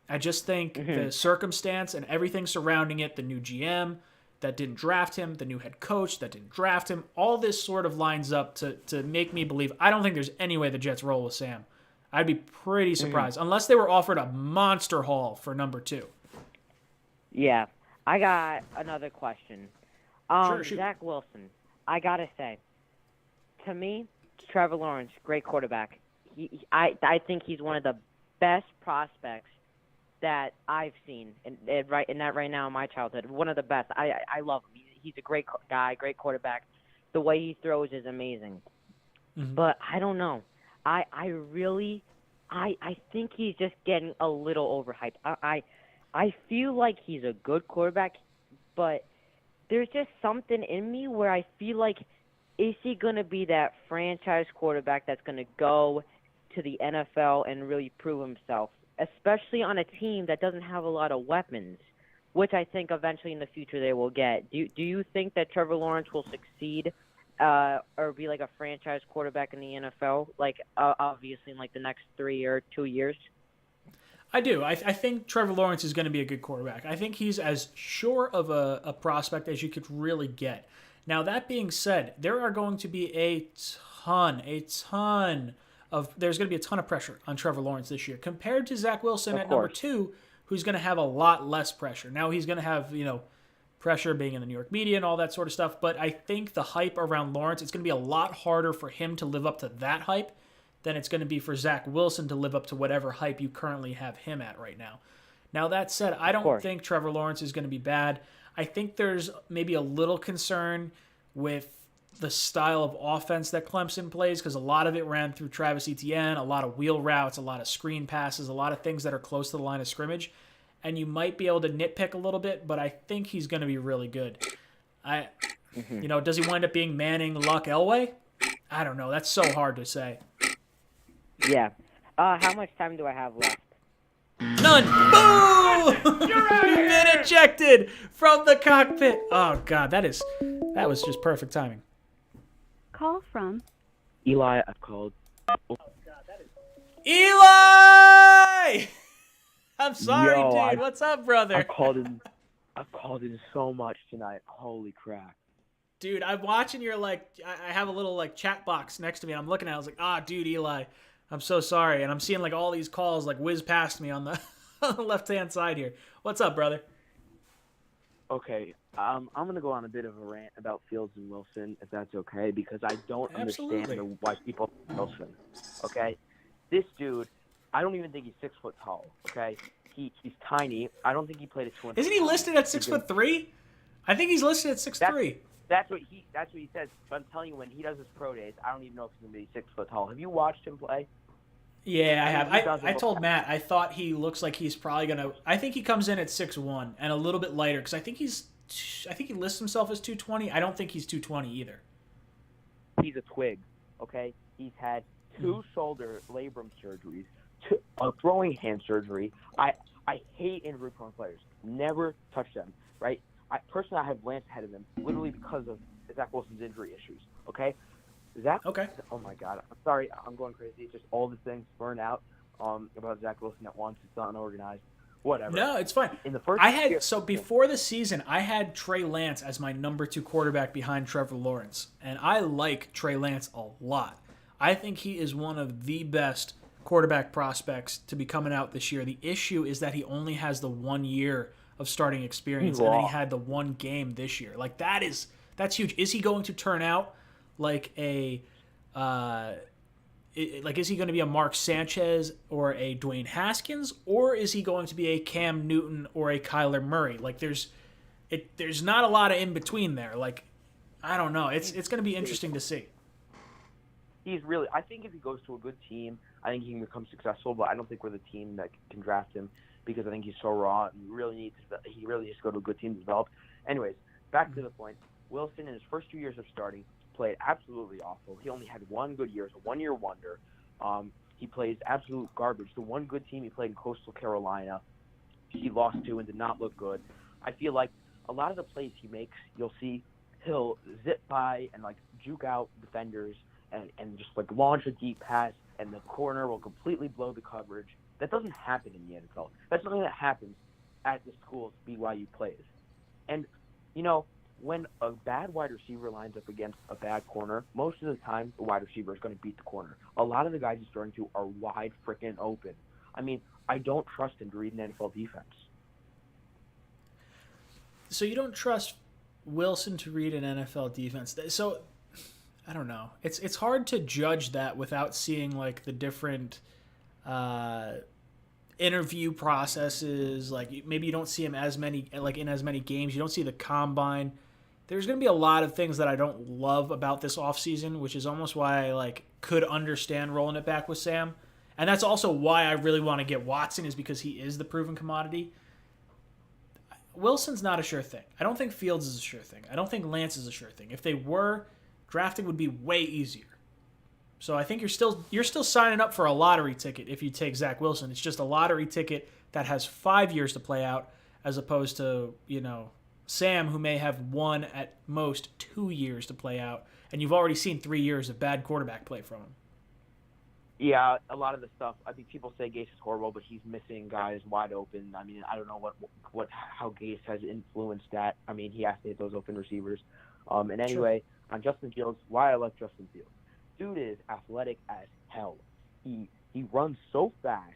I just think the circumstance and everything surrounding it, the new GM that didn't draft him, the new head coach that didn't draft him, all this sort of lines up to make me believe I don't think there's any way the Jets roll with Sam. I'd be pretty surprised unless they were offered a monster haul for number 2. Yeah, I got another question. Sure, shoot. Zach Wilson, I gotta say, to me, Trevor Lawrence, great quarterback. I think he's one of the best prospects that I've seen in that right now in my childhood. One of the best. I love him. He's a great guy, great quarterback. The way he throws is amazing. But I don't know. I think he's just getting a little overhyped. I feel like he's a good quarterback, but there's just something in me where I feel like, is he going to be that franchise quarterback that's going to go to the NFL and really prove himself, especially on a team that doesn't have a lot of weapons, which I think eventually in the future they will get. Do you think that Trevor Lawrence will succeed or be like a franchise quarterback in the NFL, like obviously in like the next 3 or 2 years? I do. I think Trevor Lawrence is going to be a good quarterback. I think he's as sure of a prospect as you could really get. Now, that being said, there are going to be there's going to be a ton of pressure on Trevor Lawrence this year compared to Zach Wilson at number 2, who's going to have a lot less pressure. Now, he's going to have, pressure being in the New York media and all that sort of stuff, but I think the hype around Lawrence, it's going to be a lot harder for him to live up to that hype than it's going to be for Zach Wilson to live up to whatever hype you currently have him at right now. Now, that said, I don't think Trevor Lawrence is going to be bad. I think there's maybe a little concern with the style of offense that Clemson plays because a lot of it ran through Travis Etienne, a lot of wheel routes, a lot of screen passes, a lot of things that are close to the line of scrimmage, and you might be able to nitpick a little bit, but I think he's going to be really good. Does he wind up being Manning, Luck, Elway? I don't know. That's so hard to say. Yeah. How much time do I have left? None. Boom! You've been ejected from the cockpit. Oh God, that was just perfect timing. Call from Eli. I've called. Eli! I'm sorry, dude. What's up, brother? I've called in so much tonight. Holy crap. Dude, I'm watching your I have a little chat box next to me. And I'm looking at it. I was like, dude, Eli, I'm so sorry. And I'm seeing all these calls whiz past me on the left-hand side here. What's up, brother? Okay, I'm going to go on a bit of a rant about Fields and Wilson, if that's okay, because I don't understand why people Wilson. Okay, this dude, I don't even think he's 6 foot tall. Okay, he's tiny. I don't think he played at 20. Isn't he listed at 6'3"? I think he's listed at 6'3". That's what he says. But I'm telling you, when he does his pro days, I don't even know if he's gonna be 6 foot tall. Have you watched him play? Yeah, I have. I told Matt I thought he looks like he's probably gonna. I think he comes in at 6'1" and a little bit lighter because I think he lists himself as 220. I don't think he's 220 either. He's a twig. Okay, he's had 2 shoulder labrum surgeries, a throwing hand surgery. I hate injury-prone players. Never touch them. Right. Personally, I have Lance ahead of him, literally because of Zach Wilson's injury issues. Okay, Okay. Oh my God, I'm sorry, I'm going crazy. It's just all the things burn out about Zach Wilson at once. It's not unorganized. Whatever. No, it's fine. In the first before the season, I had Trey Lance as my number 2 quarterback behind Trevor Lawrence, and I like Trey Lance a lot. I think he is one of the best quarterback prospects to be coming out this year. The issue is that he only has the 1 year of starting experience, and then he had the 1 game this year. That's huge. Is he going to turn out like is he going to be a Mark Sanchez or a Dwayne Haskins, or is he going to be a Cam Newton or a Kyler Murray? There's not a lot of in between there. I don't know. It's going to be interesting to see. I think if he goes to a good team, I think he can become successful, but I don't think we're the team that can draft him because I think he's so raw and he really needs to go to a good team to develop. Anyways, back to the point. Wilson, in his first 2 years of starting, played absolutely awful. He only had 1 good year. It's a 1-year wonder. He plays absolute garbage. The 1 good team he played in Coastal Carolina, he lost to and did not look good. I feel like a lot of the plays he makes, you'll see he'll zip by and like juke out defenders and just like launch a deep pass, and the corner will completely blow the coverage. That doesn't happen in the NFL. That's something that happens at the schools BYU plays. And, when a bad wide receiver lines up against a bad corner, most of the time the wide receiver is going to beat the corner. A lot of the guys he's throwing to are wide freaking open. I mean, I don't trust him to read an NFL defense. So you don't trust Wilson to read an NFL defense. So I don't know. It's hard to judge that without seeing like the different interview processes. Like maybe you don't see him in as many games. You don't see the combine. There's going to be a lot of things that I don't love about this offseason, which is almost why I could understand rolling it back with Sam. And that's also why I really want to get Watson, is because he is the proven commodity. Wilson's not a sure thing. I don't think Fields is a sure thing. I don't think Lance is a sure thing. If they were, drafting would be way easier. So I think you're still signing up for a lottery ticket if you take Zach Wilson. It's just a lottery ticket that has 5 years to play out, as opposed to, Sam, who may have 1 at most 2 years to play out, and you've already seen 3 years of bad quarterback play from him. Yeah, a lot of the stuff. I think people say Gase is horrible, but he's missing guys wide open. I mean, I don't know how Gase has influenced that. I mean, he has to hit those open receivers. And anyway, on Justin Fields, why I love Justin Fields. Dude is athletic as hell. He runs so fast.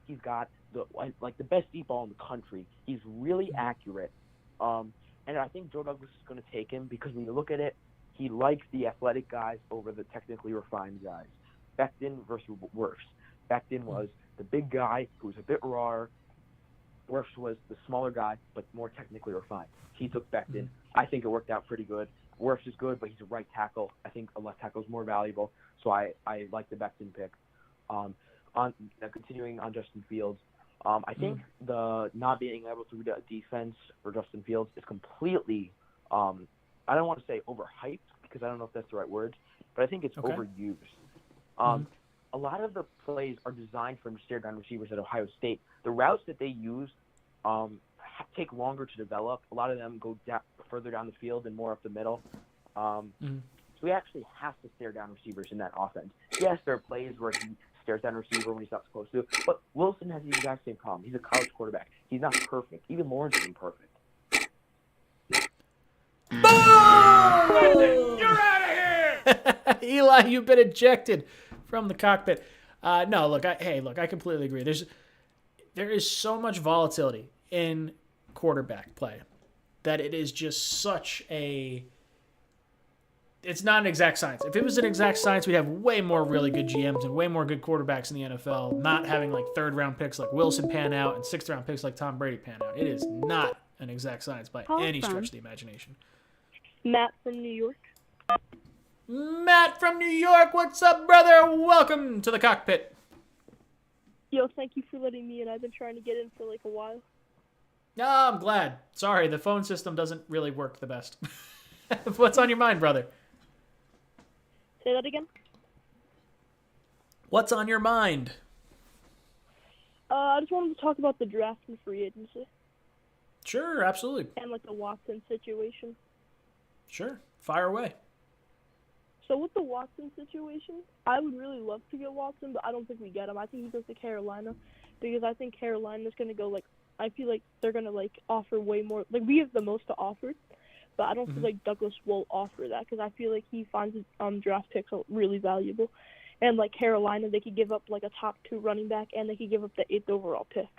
He's got the best deep ball in the country. He's really accurate. And I think Joe Douglas is going to take him because when you look at it, he likes the athletic guys over the technically refined guys. Becton versus Wirfs. Becton was the big guy who was a bit raw. Wirfs was the smaller guy, but more technically refined. He took Becton. I think it worked out pretty good. Wirfs is good, but he's a right tackle. I think a left tackle is more valuable, so I like the Becton pick. Continuing on Justin Fields, I think the not being able to read a defense for Justin Fields is completely, I don't want to say overhyped because I don't know if that's the right word, but I think it's overused. A lot of the plays are designed for stare-down receivers at Ohio State. The routes that they use take longer to develop. A lot of them go further down the field and more up the middle. So we actually have to stare down receivers in that offense. Yes, there are plays where he stares down a receiver when he's not supposed to, but Wilson has the exact same problem. He's a college quarterback. He's not perfect. Even Lawrence isn't perfect. Boom! You're out of here! Eli, you've been ejected from the cockpit. No, look, I completely agree. There is so much volatility in quarterback play that it is just such it's not an exact science. If it was an exact science, we'd have way more really good GMs and way more good quarterbacks in the NFL, not having third-round picks like Wilson pan out and sixth-round picks like Tom Brady pan out. It is not an exact science by any stretch of the imagination. Matt from New York. Matt from New York, what's up, brother? Welcome to the cockpit. Yo, thank you for letting me in. I've been trying to get in for a while. No, I'm glad. Sorry, the phone system doesn't really work the best. What's on your mind, brother? Say that again? What's on your mind? I just wanted to talk about the draft and free agency. Sure, absolutely. And the Watson situation. Sure, fire away. So with the Watson situation, I would really love to get Watson, but I don't think we get him. I think he goes to Carolina because I think Carolina's going to go, I feel like they're going to, offer way more. We have the most to offer, but I don't feel like Douglas will offer that because I feel like he finds his draft picks really valuable. And, Carolina, they could give up, a top 2 running back, and they could give up the 8th overall pick.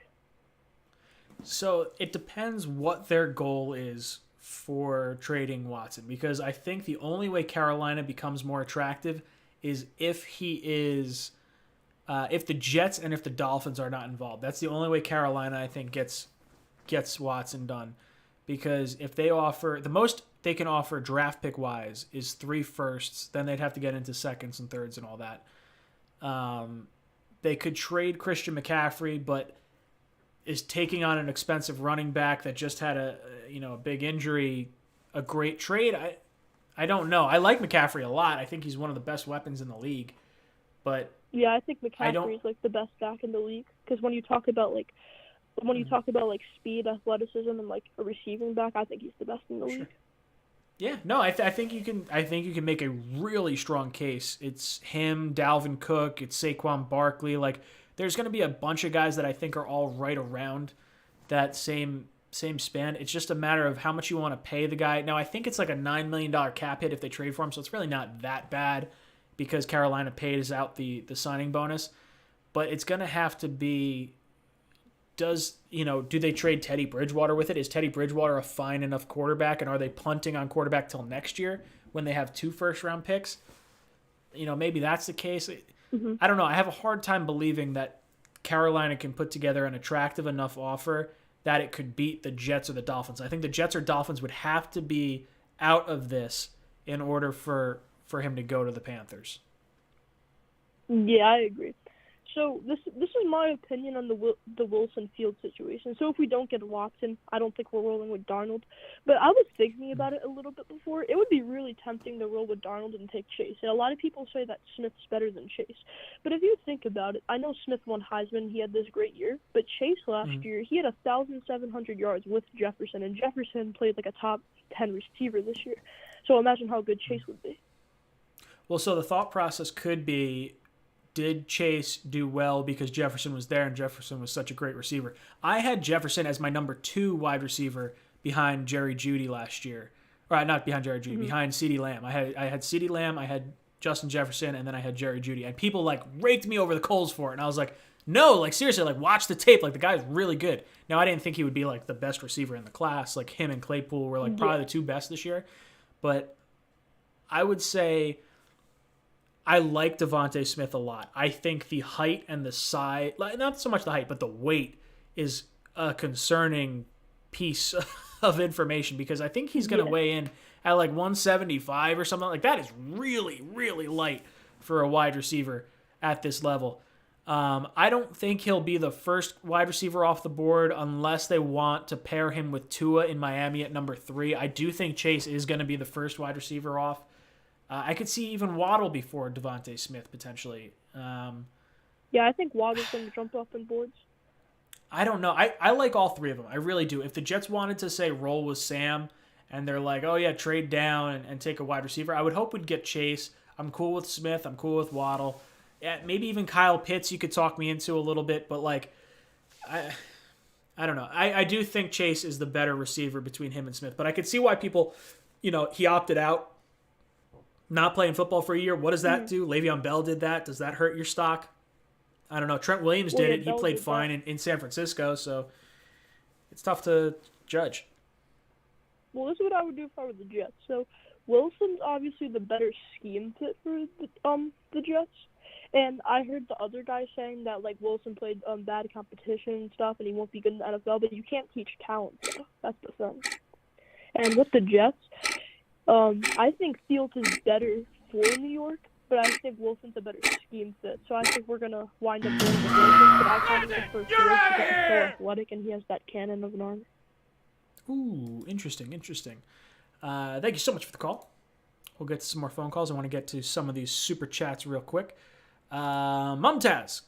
So it depends what their goal is for trading Watson, because I think the only way Carolina becomes more attractive is if if the Jets and if the Dolphins are not involved. That's the only way Carolina, I think, gets Watson done, because if they offer the most they can offer draft pick wise is 3 firsts, then they'd have to get into seconds and thirds and all that. They could trade Christian McCaffrey, but is taking on an expensive running back that just had a big injury a great trade? I don't know. I like McCaffrey a lot. I think he's one of the best weapons in the league. But yeah, I think McCaffrey is the best back in the league, because when you talk about speed, athleticism, and a receiving back, I think he's the best in the league. Yeah, no, I think you can. I think you can make a really strong case. It's him, Dalvin Cook, it's Saquon Barkley. Like, there's going to be a bunch of guys that I think are all right around that same span. It's just a matter of how much you want to pay the guy. Now, I think it's like a $9 million cap hit if they trade for him, so it's really not that bad because Carolina pays out the signing bonus. But it's going to have to be. Do they trade Teddy Bridgewater with it? Is Teddy Bridgewater a fine enough quarterback, and are they punting on quarterback till next year when they have 2 first-round picks? Maybe that's the case. Mm-hmm. I don't know. I have a hard time believing that Carolina can put together an attractive enough offer that it could beat the Jets or the Dolphins. I think the Jets or Dolphins would have to be out of this in order for him to go to the Panthers. Yeah, I agree. So this is my opinion on the Wilson Field situation. So if we don't get Watson, I don't think we're rolling with Darnold. But I was thinking about it a little bit before. It would be really tempting to roll with Darnold and take Chase. And a lot of people say that Smith's better than Chase. But if you think about it, I know Smith won Heisman. He had this great year. But Chase last year, he had 1,700 yards with Jefferson. And Jefferson played like a top 10 receiver this year. So imagine how good Chase would be. Well, so the thought process could be, did Chase do well because Jefferson was there and Jefferson was such a great receiver? I had Jefferson as my number 2 wide receiver behind Jerry Jeudy last year. Or not behind Jerry Jeudy, behind CeeDee Lamb. I had CeeDee Lamb, I had Justin Jefferson, and then I had Jerry Jeudy. And people like raked me over the coals for it. And I was like, no, like seriously, like watch the tape. Like the guy's really good. Now I didn't think he would be like the best receiver in the class. Like him and Claypool were like probably the 2 best this year. But I would say I like Devontae Smith a lot. I think the height and the size, not so much the height, but the weight is a concerning piece of information because I think he's going to weigh in at like 175 or something like that. Is really, really light for a wide receiver at this level. I don't think he'll be the first wide receiver off the board unless they want to pair him with Tua in Miami at number 3. I do think Chase is going to be the first wide receiver off. I could see even Waddle before Devontae Smith potentially. Yeah, I think Waddle's going to jump up in boards. I don't know. I like all 3 of them. I really do. If the Jets wanted to say roll with Sam and they're like, oh yeah, trade down and take a wide receiver, I would hope we'd get Chase. I'm cool with Smith. I'm cool with Waddle. Yeah, maybe even Kyle Pitts you could talk me into a little bit, but like, I don't know. I do think Chase is the better receiver between him and Smith, but I could see why people, he opted out. Not playing football for a year, what does that do? Le'Veon Bell did that. Does that hurt your stock? I don't know. Trent Williams did it. He played fine in San Francisco, so it's tough to judge. Well, this is what I would do if I were the Jets. So Wilson's obviously the better scheme fit for the Jets. And I heard the other guy saying that like Wilson played bad competition and stuff, and he won't be good in the NFL. But you can't teach talent. So that's the thing. And with the Jets, I think Fields is better for New York, but I think Wilson's a better scheme fit. So I think we're gonna wind up going with Wilson. But I kind of prefer Fields because he's so athletic and he has that cannon of an arm. Ooh, interesting. Thank you so much for the call. We'll get to some more phone calls. I want to get to some of these super chats real quick. Mumtaz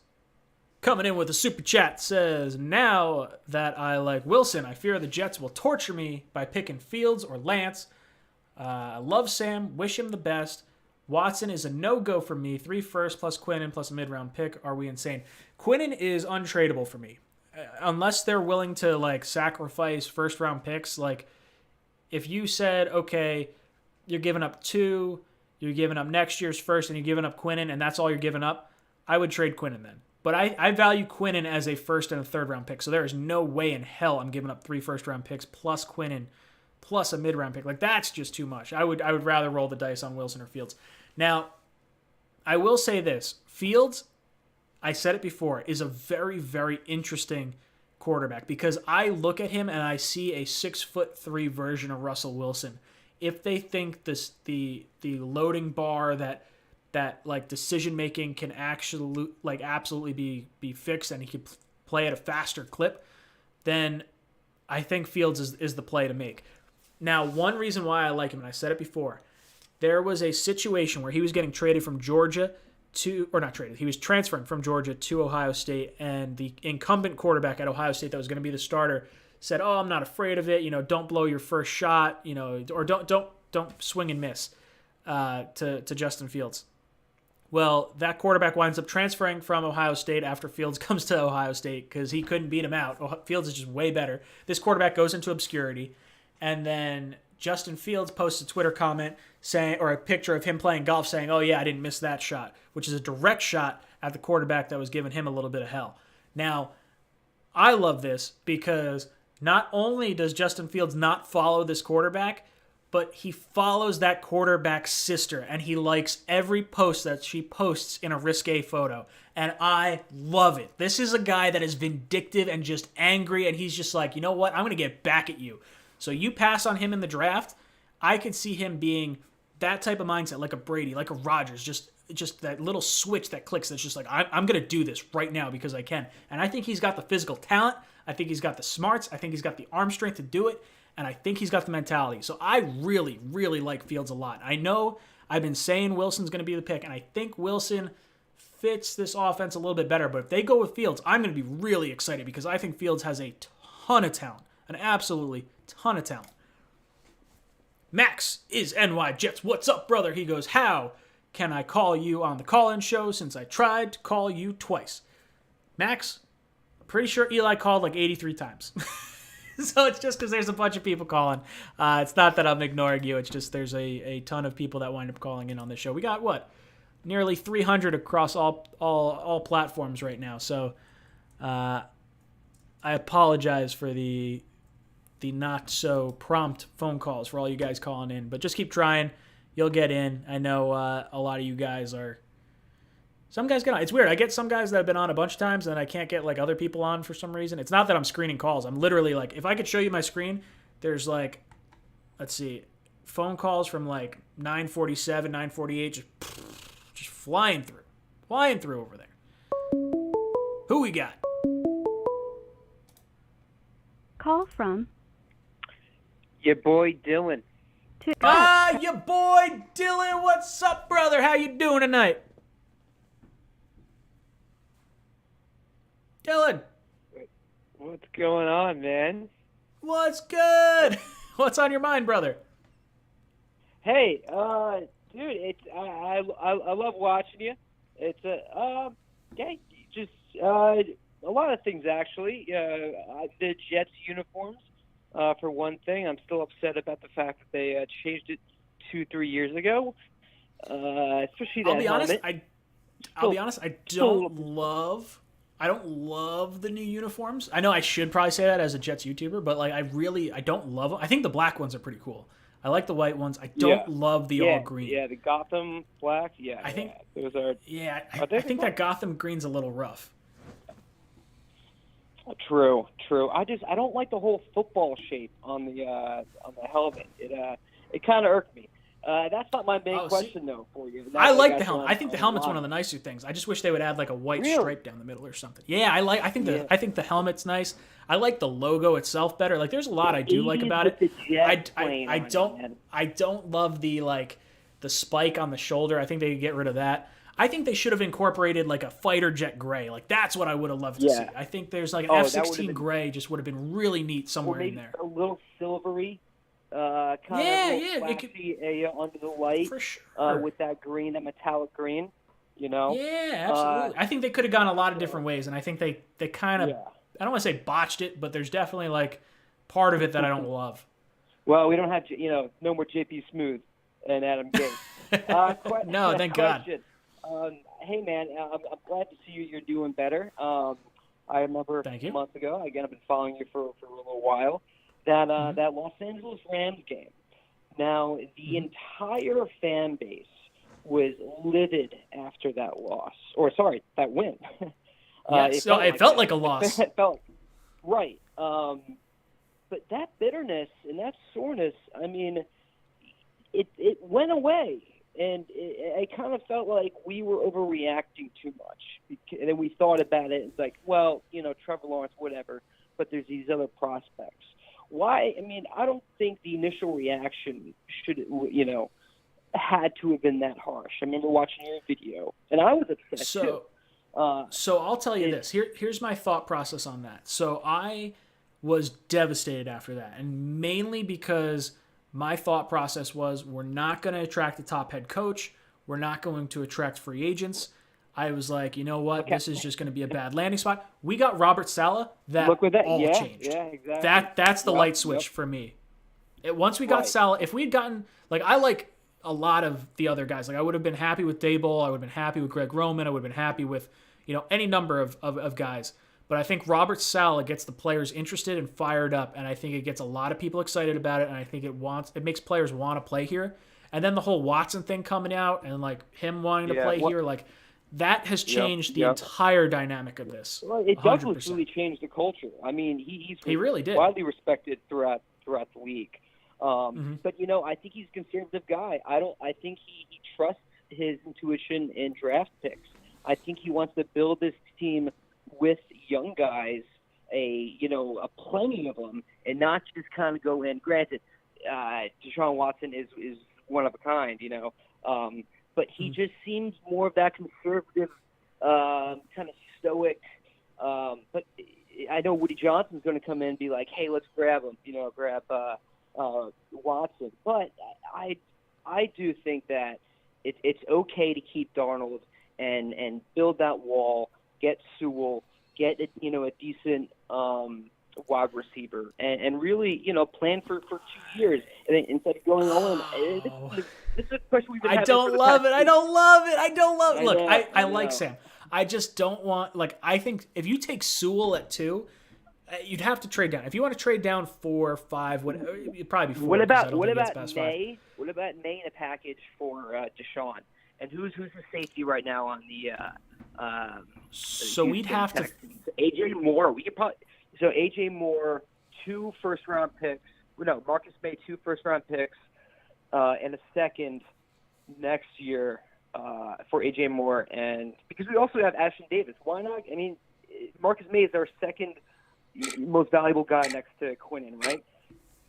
coming in with a super chat says, now that I like Wilson, I fear the Jets will torture me by picking Fields or Lance. I love Sam, wish him the best. Watson is a no-go for me. 3 first plus Quinnen plus a mid-round pick. Are we insane? Quinnen is untradeable for me. Unless they're willing to like sacrifice first-round picks. Like if you said, okay, you're giving up 2, you're giving up next year's first, and you're giving up Quinnen, and that's all you're giving up, I would trade Quinnen then. But I value Quinnen as a first and a third-round pick, so there is no way in hell I'm giving up 3 first-round picks plus Quinnen plus a mid-round pick. Like, that's just too much. I would rather roll the dice on Wilson or Fields. Now, I will say this. Fields, I said it before, is a very, very interesting quarterback because I look at him and I see a 6'3" version of Russell Wilson. If they think the loading bar that like decision making can actually like absolutely be fixed and he can play at a faster clip, then I think Fields is the play to make. Now, one reason why I like him, and I said it before, there was a situation where he was getting traded from Georgia he was transferring from Georgia to Ohio State, and the incumbent quarterback at Ohio State that was going to be the starter said, "Oh, I'm not afraid of it. Don't blow your first shot. Or don't don't swing and miss to Justin Fields. Well, that quarterback winds up transferring from Ohio State after Fields comes to Ohio State because he couldn't beat him out. Fields is just way better. This quarterback goes into obscurity, and then Justin Fields posts a Twitter comment saying, or a picture of him playing golf saying, "Oh yeah, I didn't miss that shot," which is a direct shot at the quarterback that was giving him a little bit of hell. Now, I love this because not only does Justin Fields not follow this quarterback, but he follows that quarterback's sister, and he likes every post that she posts in a risque photo. And I love it. This is a guy that is vindictive and just angry, and he's just like, you know what? I'm going to get back at you. So you pass on him in the draft, I could see him being that type of mindset, like a Brady, like a Rodgers, just that little switch that clicks that's just like, I'm going to do this right now because I can. And I think he's got the physical talent. I think he's got the smarts. I think he's got the arm strength to do it. And I think he's got the mentality. So I really, really like Fields a lot. I know I've been saying Wilson's going to be the pick, and I think Wilson fits this offense a little bit better. But if they go with Fields, I'm going to be really excited because I think Fields has a ton of talent, an absolutely ton of talent. Max is NY Jets. What's up, brother? He goes, how can I call you on the call-in show since I tried to call you twice? Max, pretty sure Eli called like 83 times. So it's just because there's a bunch of people calling. It's not that I'm ignoring you. It's just there's a ton of people that wind up calling in on this show. We got, what, nearly 300 across all platforms right now. So I apologize for the not so prompt phone calls for all you guys calling in. But just keep trying. You'll get in. I know a lot of you guys are... Some guys get on. It's weird. I get some guys that have been on a bunch of times and I can't get like other people on for some reason. It's not that I'm screening calls. I'm literally like, if I could show you my screen, there's like, let's see, phone calls from like 9:47, 9:48, just flying through over there. Who we got? Call from your boy Dylan. Your boy Dylan. What's up, brother? How you doing tonight? Dylan. What's going on, man? What's good? What's on your mind, brother? Hey, dude, it's I love watching you. It's just a lot of things actually. The Jets uniforms, for one thing. I'm still upset about the fact that they changed it 2-3 years ago. Especially that helmet. I'll be honest. I don't love the new uniforms. I know I should probably say that as a Jets YouTuber, but like I don't love them. I think the black ones are pretty cool. I like the white ones. I don't love the all green. Yeah, the Gotham black. I think those are. Yeah, I think that Gotham green's a little rough. True. I don't like the whole football shape on the helmet. It kind of irked me. That's not my main question, though, for you. I like the helmet. I think the helmet's one of the nicer things. I just wish they would add like a white stripe down the middle or something. Yeah, I think the helmet's nice. I like the logo itself better. Like, there's a lot I do like about it. I don't love the spike on the shoulder. I think they could get rid of that. I think they should have incorporated like a fighter jet gray. Like, that's what I would have loved to see. I think there's like an F-16 gray just would have been really neat somewhere in there. A little silvery. Kind of flashy under the light, for sure. With that green, that metallic green, you know. Yeah, absolutely. I think they could have gone a lot of different ways, and I think they kind of, I don't want to say botched it, but there's definitely like part of it that I don't love. Well, we don't have no more JP Smooth and Adam Gase. No, thank God. Hey man, I'm glad to see you're doing better. I remember a month ago. Again, I've been following you for a little while. That Los Angeles Rams game. Now, the entire fan base was livid after that loss. Or, sorry, that win. It felt like a loss. It felt right. But that bitterness and that soreness, I mean, it went away. And it kind of felt like we were overreacting too much. And then we thought about it. It's like, well, Trevor Lawrence, whatever. But there's these other prospects. Why? I mean, I don't think the initial reaction should, had to have been that harsh. I remember watching your video, and I was upset too. So I'll tell you this. Here's my thought process on that. So I was devastated after that, and mainly because my thought process was we're not going to attract the top head coach. We're not going to attract free agents. I was like, you know what? Okay. This is just going to be a bad landing spot. We got Robert Saleh. That Look with that. all Yeah, changed. yeah, exactly. That's the Yep, light switch for me. Once we got Saleh, if we had gotten, like, I like a lot of the other guys. Like, I would have been happy with Daboll. I would have been happy with Greg Roman. I would have been happy with, any number of guys. But I think Robert Saleh gets the players interested and fired up, and I think it gets a lot of people excited about it, and I think it makes players want to play here. And then the whole Watson thing coming out and, like, him wanting to play here, like, that has changed the entire dynamic of this. Well, it 100%. does really change the culture. I mean, he really did. Widely respected throughout the league. But I think he's a conservative guy. I think he trusts his intuition in draft picks. I think he wants to build this team with young guys, a plenty of them, and not just kind of go in. Granted, Deshaun Watson is one of a kind, but he just seems more of that conservative, kind of stoic. But I know Woody Johnson's going to come in and be like, "Hey, let's grab him," grab Watson. But I do think that it's okay to keep Darnold and build that wall, get Sewell, get a decent wide receiver, and really plan for 2 years, and then instead of going all in. This is a question we've been having. I don't love it. Look, I like Sam. I just don't want, I think if you take Sewell at 2, you'd have to trade down. If you want to trade down 4, 5, it'd probably be 4. What about May? What about May in a package for Deshaun? And who's the safety right now on the? So we'd have to. AJ Moore. We could probably. So AJ Moore, 2 first-round picks. No, Marcus May, 2 first-round picks, and a second next year for AJ Moore, and because we also have Ashton Davis. Why not? I mean, Marcus May is our second most valuable guy next to Quinnen, right?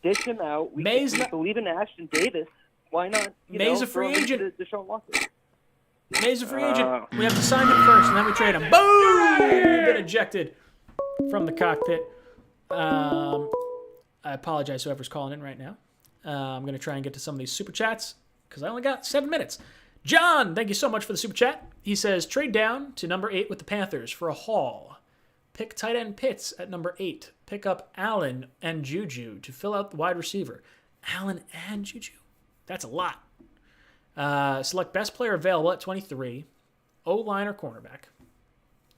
Dish him out. We believe in Ashton Davis. Why not? May's a free agent. Deshaun Watson. May's a free agent. We have to sign him first, and then we trade him. Boom! Get ejected from the cockpit. I apologize to whoever's calling in right now. I'm going to try and get to some of these super chats because I only got 7 minutes. John, thank you so much for the super chat. He says, trade down to number 8 with the Panthers for a haul. Pick tight end Pitts at number 8. Pick up Allen and Juju to fill out the wide receiver. Allen and Juju. That's a lot. Select best player available at 23. O-line or cornerback.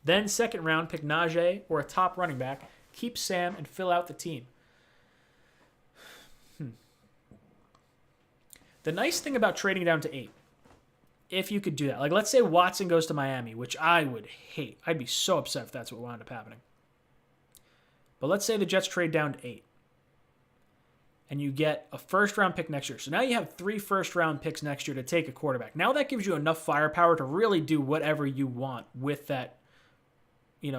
Then second round, pick Najee or a top running back. Keep Sam and fill out the team. The nice thing about trading down to 8, if you could do that, like let's say Watson goes to Miami, which I would hate. I'd be so upset if that's what wound up happening. But let's say the Jets trade down to 8 and you get a first-round pick next year. So now you have 3 first-round picks next year to take a quarterback. Now that gives you enough firepower to really do whatever you want with that,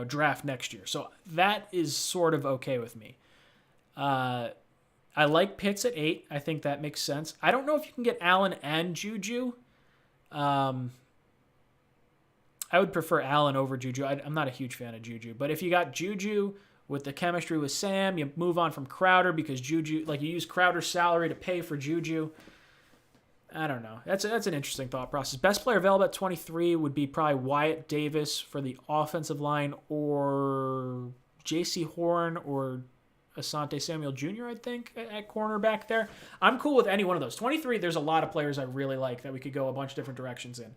draft next year. So that is sort of okay with me. I like Pitts at 8. I think that makes sense. I don't know if you can get Allen and Juju. I would prefer Allen over Juju. I'm not a huge fan of Juju. But if you got Juju with the chemistry with Sam, you move on from Crowder because Juju, you use Crowder's salary to pay for Juju. I don't know. That's an interesting thought process. Best player available at 23 would be probably Wyatt Davis for the offensive line or J.C. Horn or Asante Samuel Jr., I think, at cornerback there. I'm cool with any one of those. 23, there's a lot of players I really like that we could go a bunch of different directions in.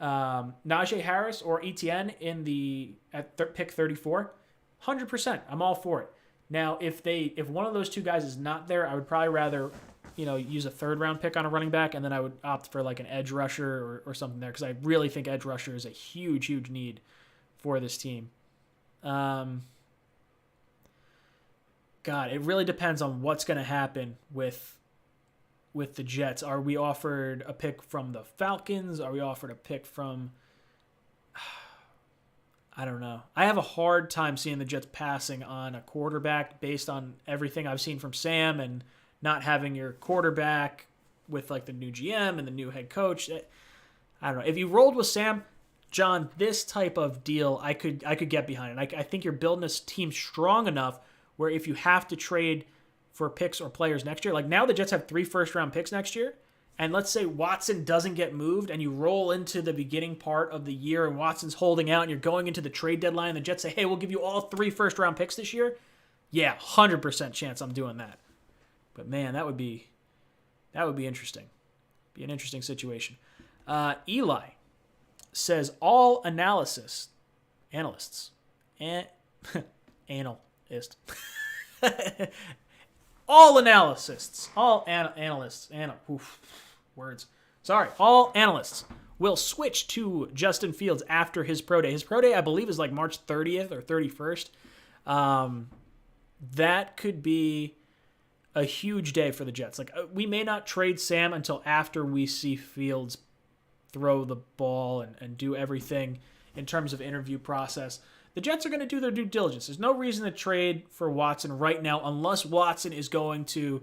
Najee Harris or Etienne at pick 34, 100%. I'm all for it. Now, if one of those two guys is not there, I would probably rather use a third-round pick on a running back, and then I would opt for like an edge rusher or something there because I really think edge rusher is a huge, huge need for this team. God, it really depends on what's going to happen with the Jets. Are we offered a pick from the Falcons? Are we offered a pick from... I don't know. I have a hard time seeing the Jets passing on a quarterback based on everything I've seen from Sam and not having your quarterback with like the new GM and the new head coach. I don't know. If you rolled with Sam, John, this type of deal, I could get behind it. I think you're building this team strong enough where if you have to trade for picks or players next year. Like now the Jets have 3 first-round picks next year, and let's say Watson doesn't get moved and you roll into the beginning part of the year and Watson's holding out and you're going into the trade deadline and the Jets say, hey, we'll give you all 3 first-round picks this year. Yeah, 100% chance I'm doing that. But man, that would be interesting. Be an interesting situation. Eli says all analysts, analysts, all analysts will switch to Justin Fields after his pro day. His pro day, I believe, is like March 30th or 31st. That could be a huge day for the Jets. Like we may not trade Sam until after we see Fields throw the ball and do everything in terms of interview process. The Jets are going to do their due diligence. There's no reason to trade for Watson right now unless Watson is going to,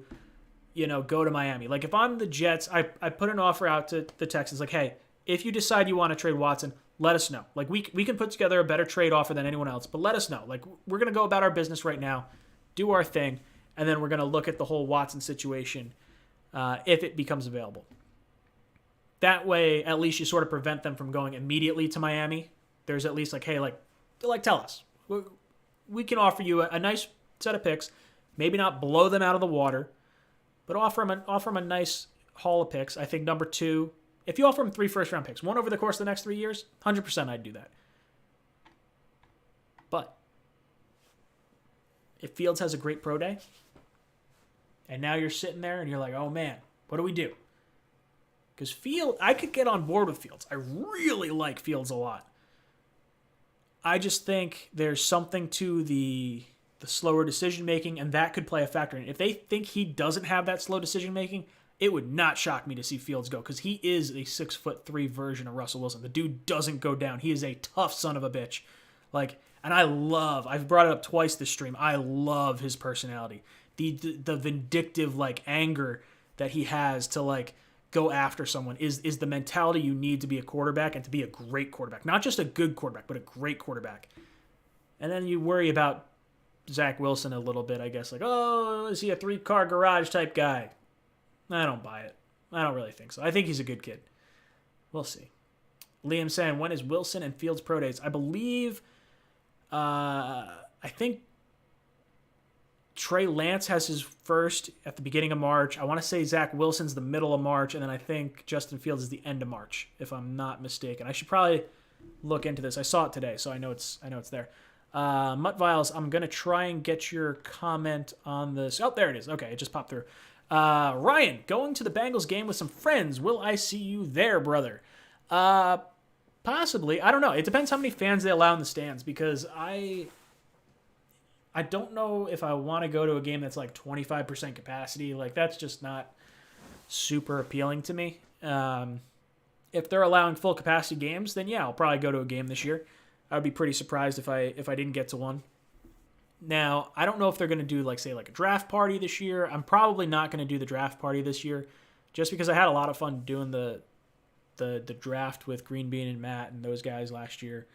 go to Miami. Like if I'm the Jets, I put an offer out to the Texans like, hey, if you decide you want to trade Watson, let us know. Like we can put together a better trade offer than anyone else, but let us know. Like we're going to go about our business right now, do our thing, and then we're going to look at the whole Watson situation if it becomes available. That way, at least you sort of prevent them from going immediately to Miami. There's at least like, hey, tell us. We can offer you a nice set of picks, maybe not blow them out of the water, but offer them a nice haul of picks. I think number 2, if you offer them 3 first-round picks, one over the course of the next 3 years, 100% I'd do that. But if Fields has a great pro day, and now you're sitting there and you're like, oh man, what do we do? Because I could get on board with Fields. I really like Fields a lot. I just think there's something to the slower decision-making, and that could play a factor in it. If they think he doesn't have that slow decision-making, it would not shock me to see Fields go, because he is a 6'3" version of Russell Wilson. The dude doesn't go down. He is a tough son of a bitch. And I've brought it up twice this stream, I love his personality. The vindictive, anger that he has to, go after someone is the mentality you need to be a quarterback and to be a great quarterback. Not just a good quarterback, but a great quarterback. And then you worry about Zach Wilson a little bit, I guess. Is he a 3-car garage type guy? I don't buy it. I don't really think so. I think he's a good kid. We'll see. Liam saying, when is Wilson and Fields pro days? I believe, I think Trey Lance has his first at the beginning of March. I want to say Zach Wilson's the middle of March, and then I think Justin Fields is the end of March, if I'm not mistaken. I should probably look into this. I saw it today, so I know it's there. Mutt Viles, I'm going to try and get your comment on this. Oh, there it is. Okay, it just popped through. Ryan, going to the Bengals game with some friends. Will I see you there, brother? Possibly. I don't know. It depends how many fans they allow in the stands, because I don't know if I want to go to a game that's 25% capacity. That's just not super appealing to me. If they're allowing full capacity games, then yeah, I'll probably go to a game this year. I would be pretty surprised if I didn't get to one. Now, I don't know if they're going to do a draft party this year. I'm probably not going to do the draft party this year, just because I had a lot of fun doing the draft with Green Bean and Matt and those guys last year.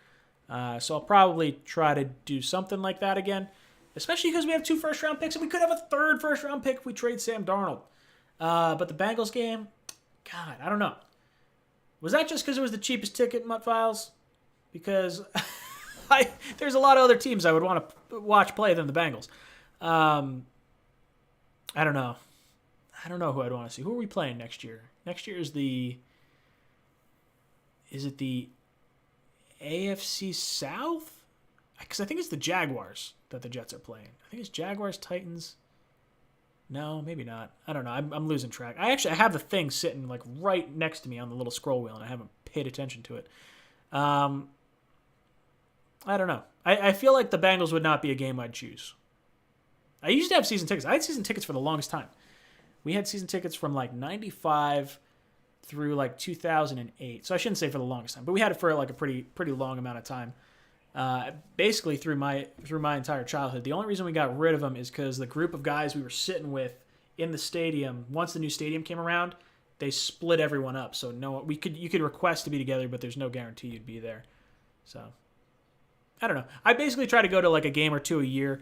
So I'll probably try to do something like that again, especially because we have 2 first-round picks, and we could have a 3rd first-round pick if we trade Sam Darnold. But the Bengals game, God, I don't know. Was that just because it was the cheapest ticket, Mutt Files? Because there's a lot of other teams I would want to watch play than the Bengals. I don't know. I don't know who I'd want to see. Who are we playing next year? Next year is it the AFC South? Because I think it's the Jaguars that the Jets are playing. I think it's Jaguars, Titans. No, maybe not. I don't know. I'm losing track. I have the thing sitting right next to me on the little scroll wheel, and I haven't paid attention to it. I don't know. I feel like the Bengals would not be a game I'd choose. I used to have season tickets. I had season tickets for the longest time. We had season tickets from 95 through 2008. So I shouldn't say for the longest time, but we had it for a pretty long amount of time. Basically through my entire childhood. The only reason we got rid of them is because the group of guys we were sitting with in the stadium, once the new stadium came around, they split everyone up. So you could request to be together, but there's no guarantee you'd be there. So I don't know. I basically try to go to a game or 2 a year.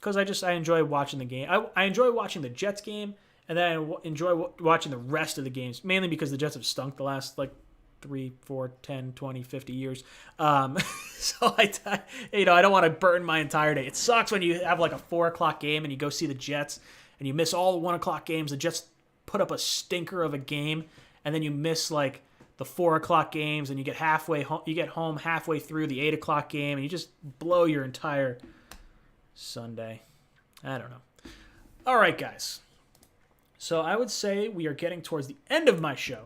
because I enjoy watching the game. I enjoy watching the Jets game, and then I enjoy watching the rest of the games, mainly because the Jets have stunk the last, like, 3, 4, 10, 20, 50 years. So I don't want to burn my entire day. It sucks when you have like a 4 o'clock game and you go see the Jets and you miss all the 1 o'clock games. The Jets put up a stinker of a game, and then you miss like the 4 o'clock games, and you get home halfway through the 8 o'clock game, and you just blow your entire Sunday. I don't know. All right, guys. So I would say we are getting towards the end of my show.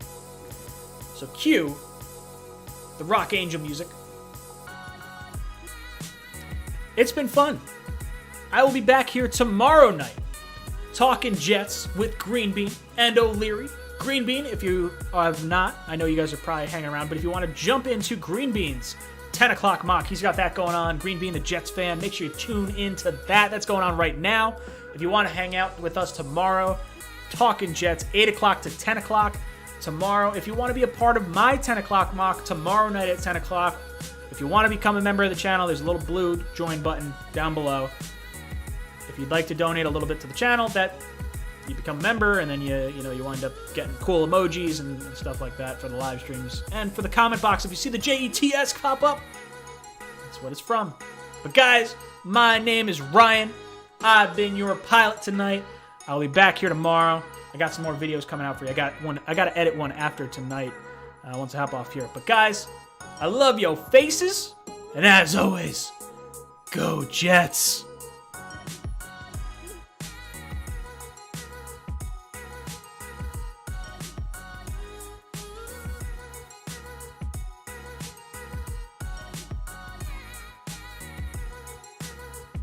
So cue the Rock Angel music. It's been fun. I will be back here tomorrow night talking Jets with Green Bean and O'Leary. Green Bean, if you have not, I know you guys are probably hanging around, but if you want to jump into Green Bean's 10 o'clock mock, he's got that going on. Green Bean, the Jets fan, make sure you tune into that. That's going on right now. If you want to hang out with us tomorrow, talking Jets, 8 o'clock to 10 o'clock. Tomorrow, if you want to be a part of my 10 o'clock mock tomorrow night at 10 o'clock, if you want to become a member of the channel, there's a little blue join button down below. If you'd like to donate a little bit to the channel, that you become a member, and then you wind up getting cool emojis and stuff like that for the live streams. And for the comment box, if you see the JETS pop up, that's what it's from. But guys, my name is Ryan. I've been your pilot tonight. I'll be back here tomorrow. I got some more videos coming out for you. I got to edit one after tonight once I hop off here. But guys, I love your faces, and as always, go Jets.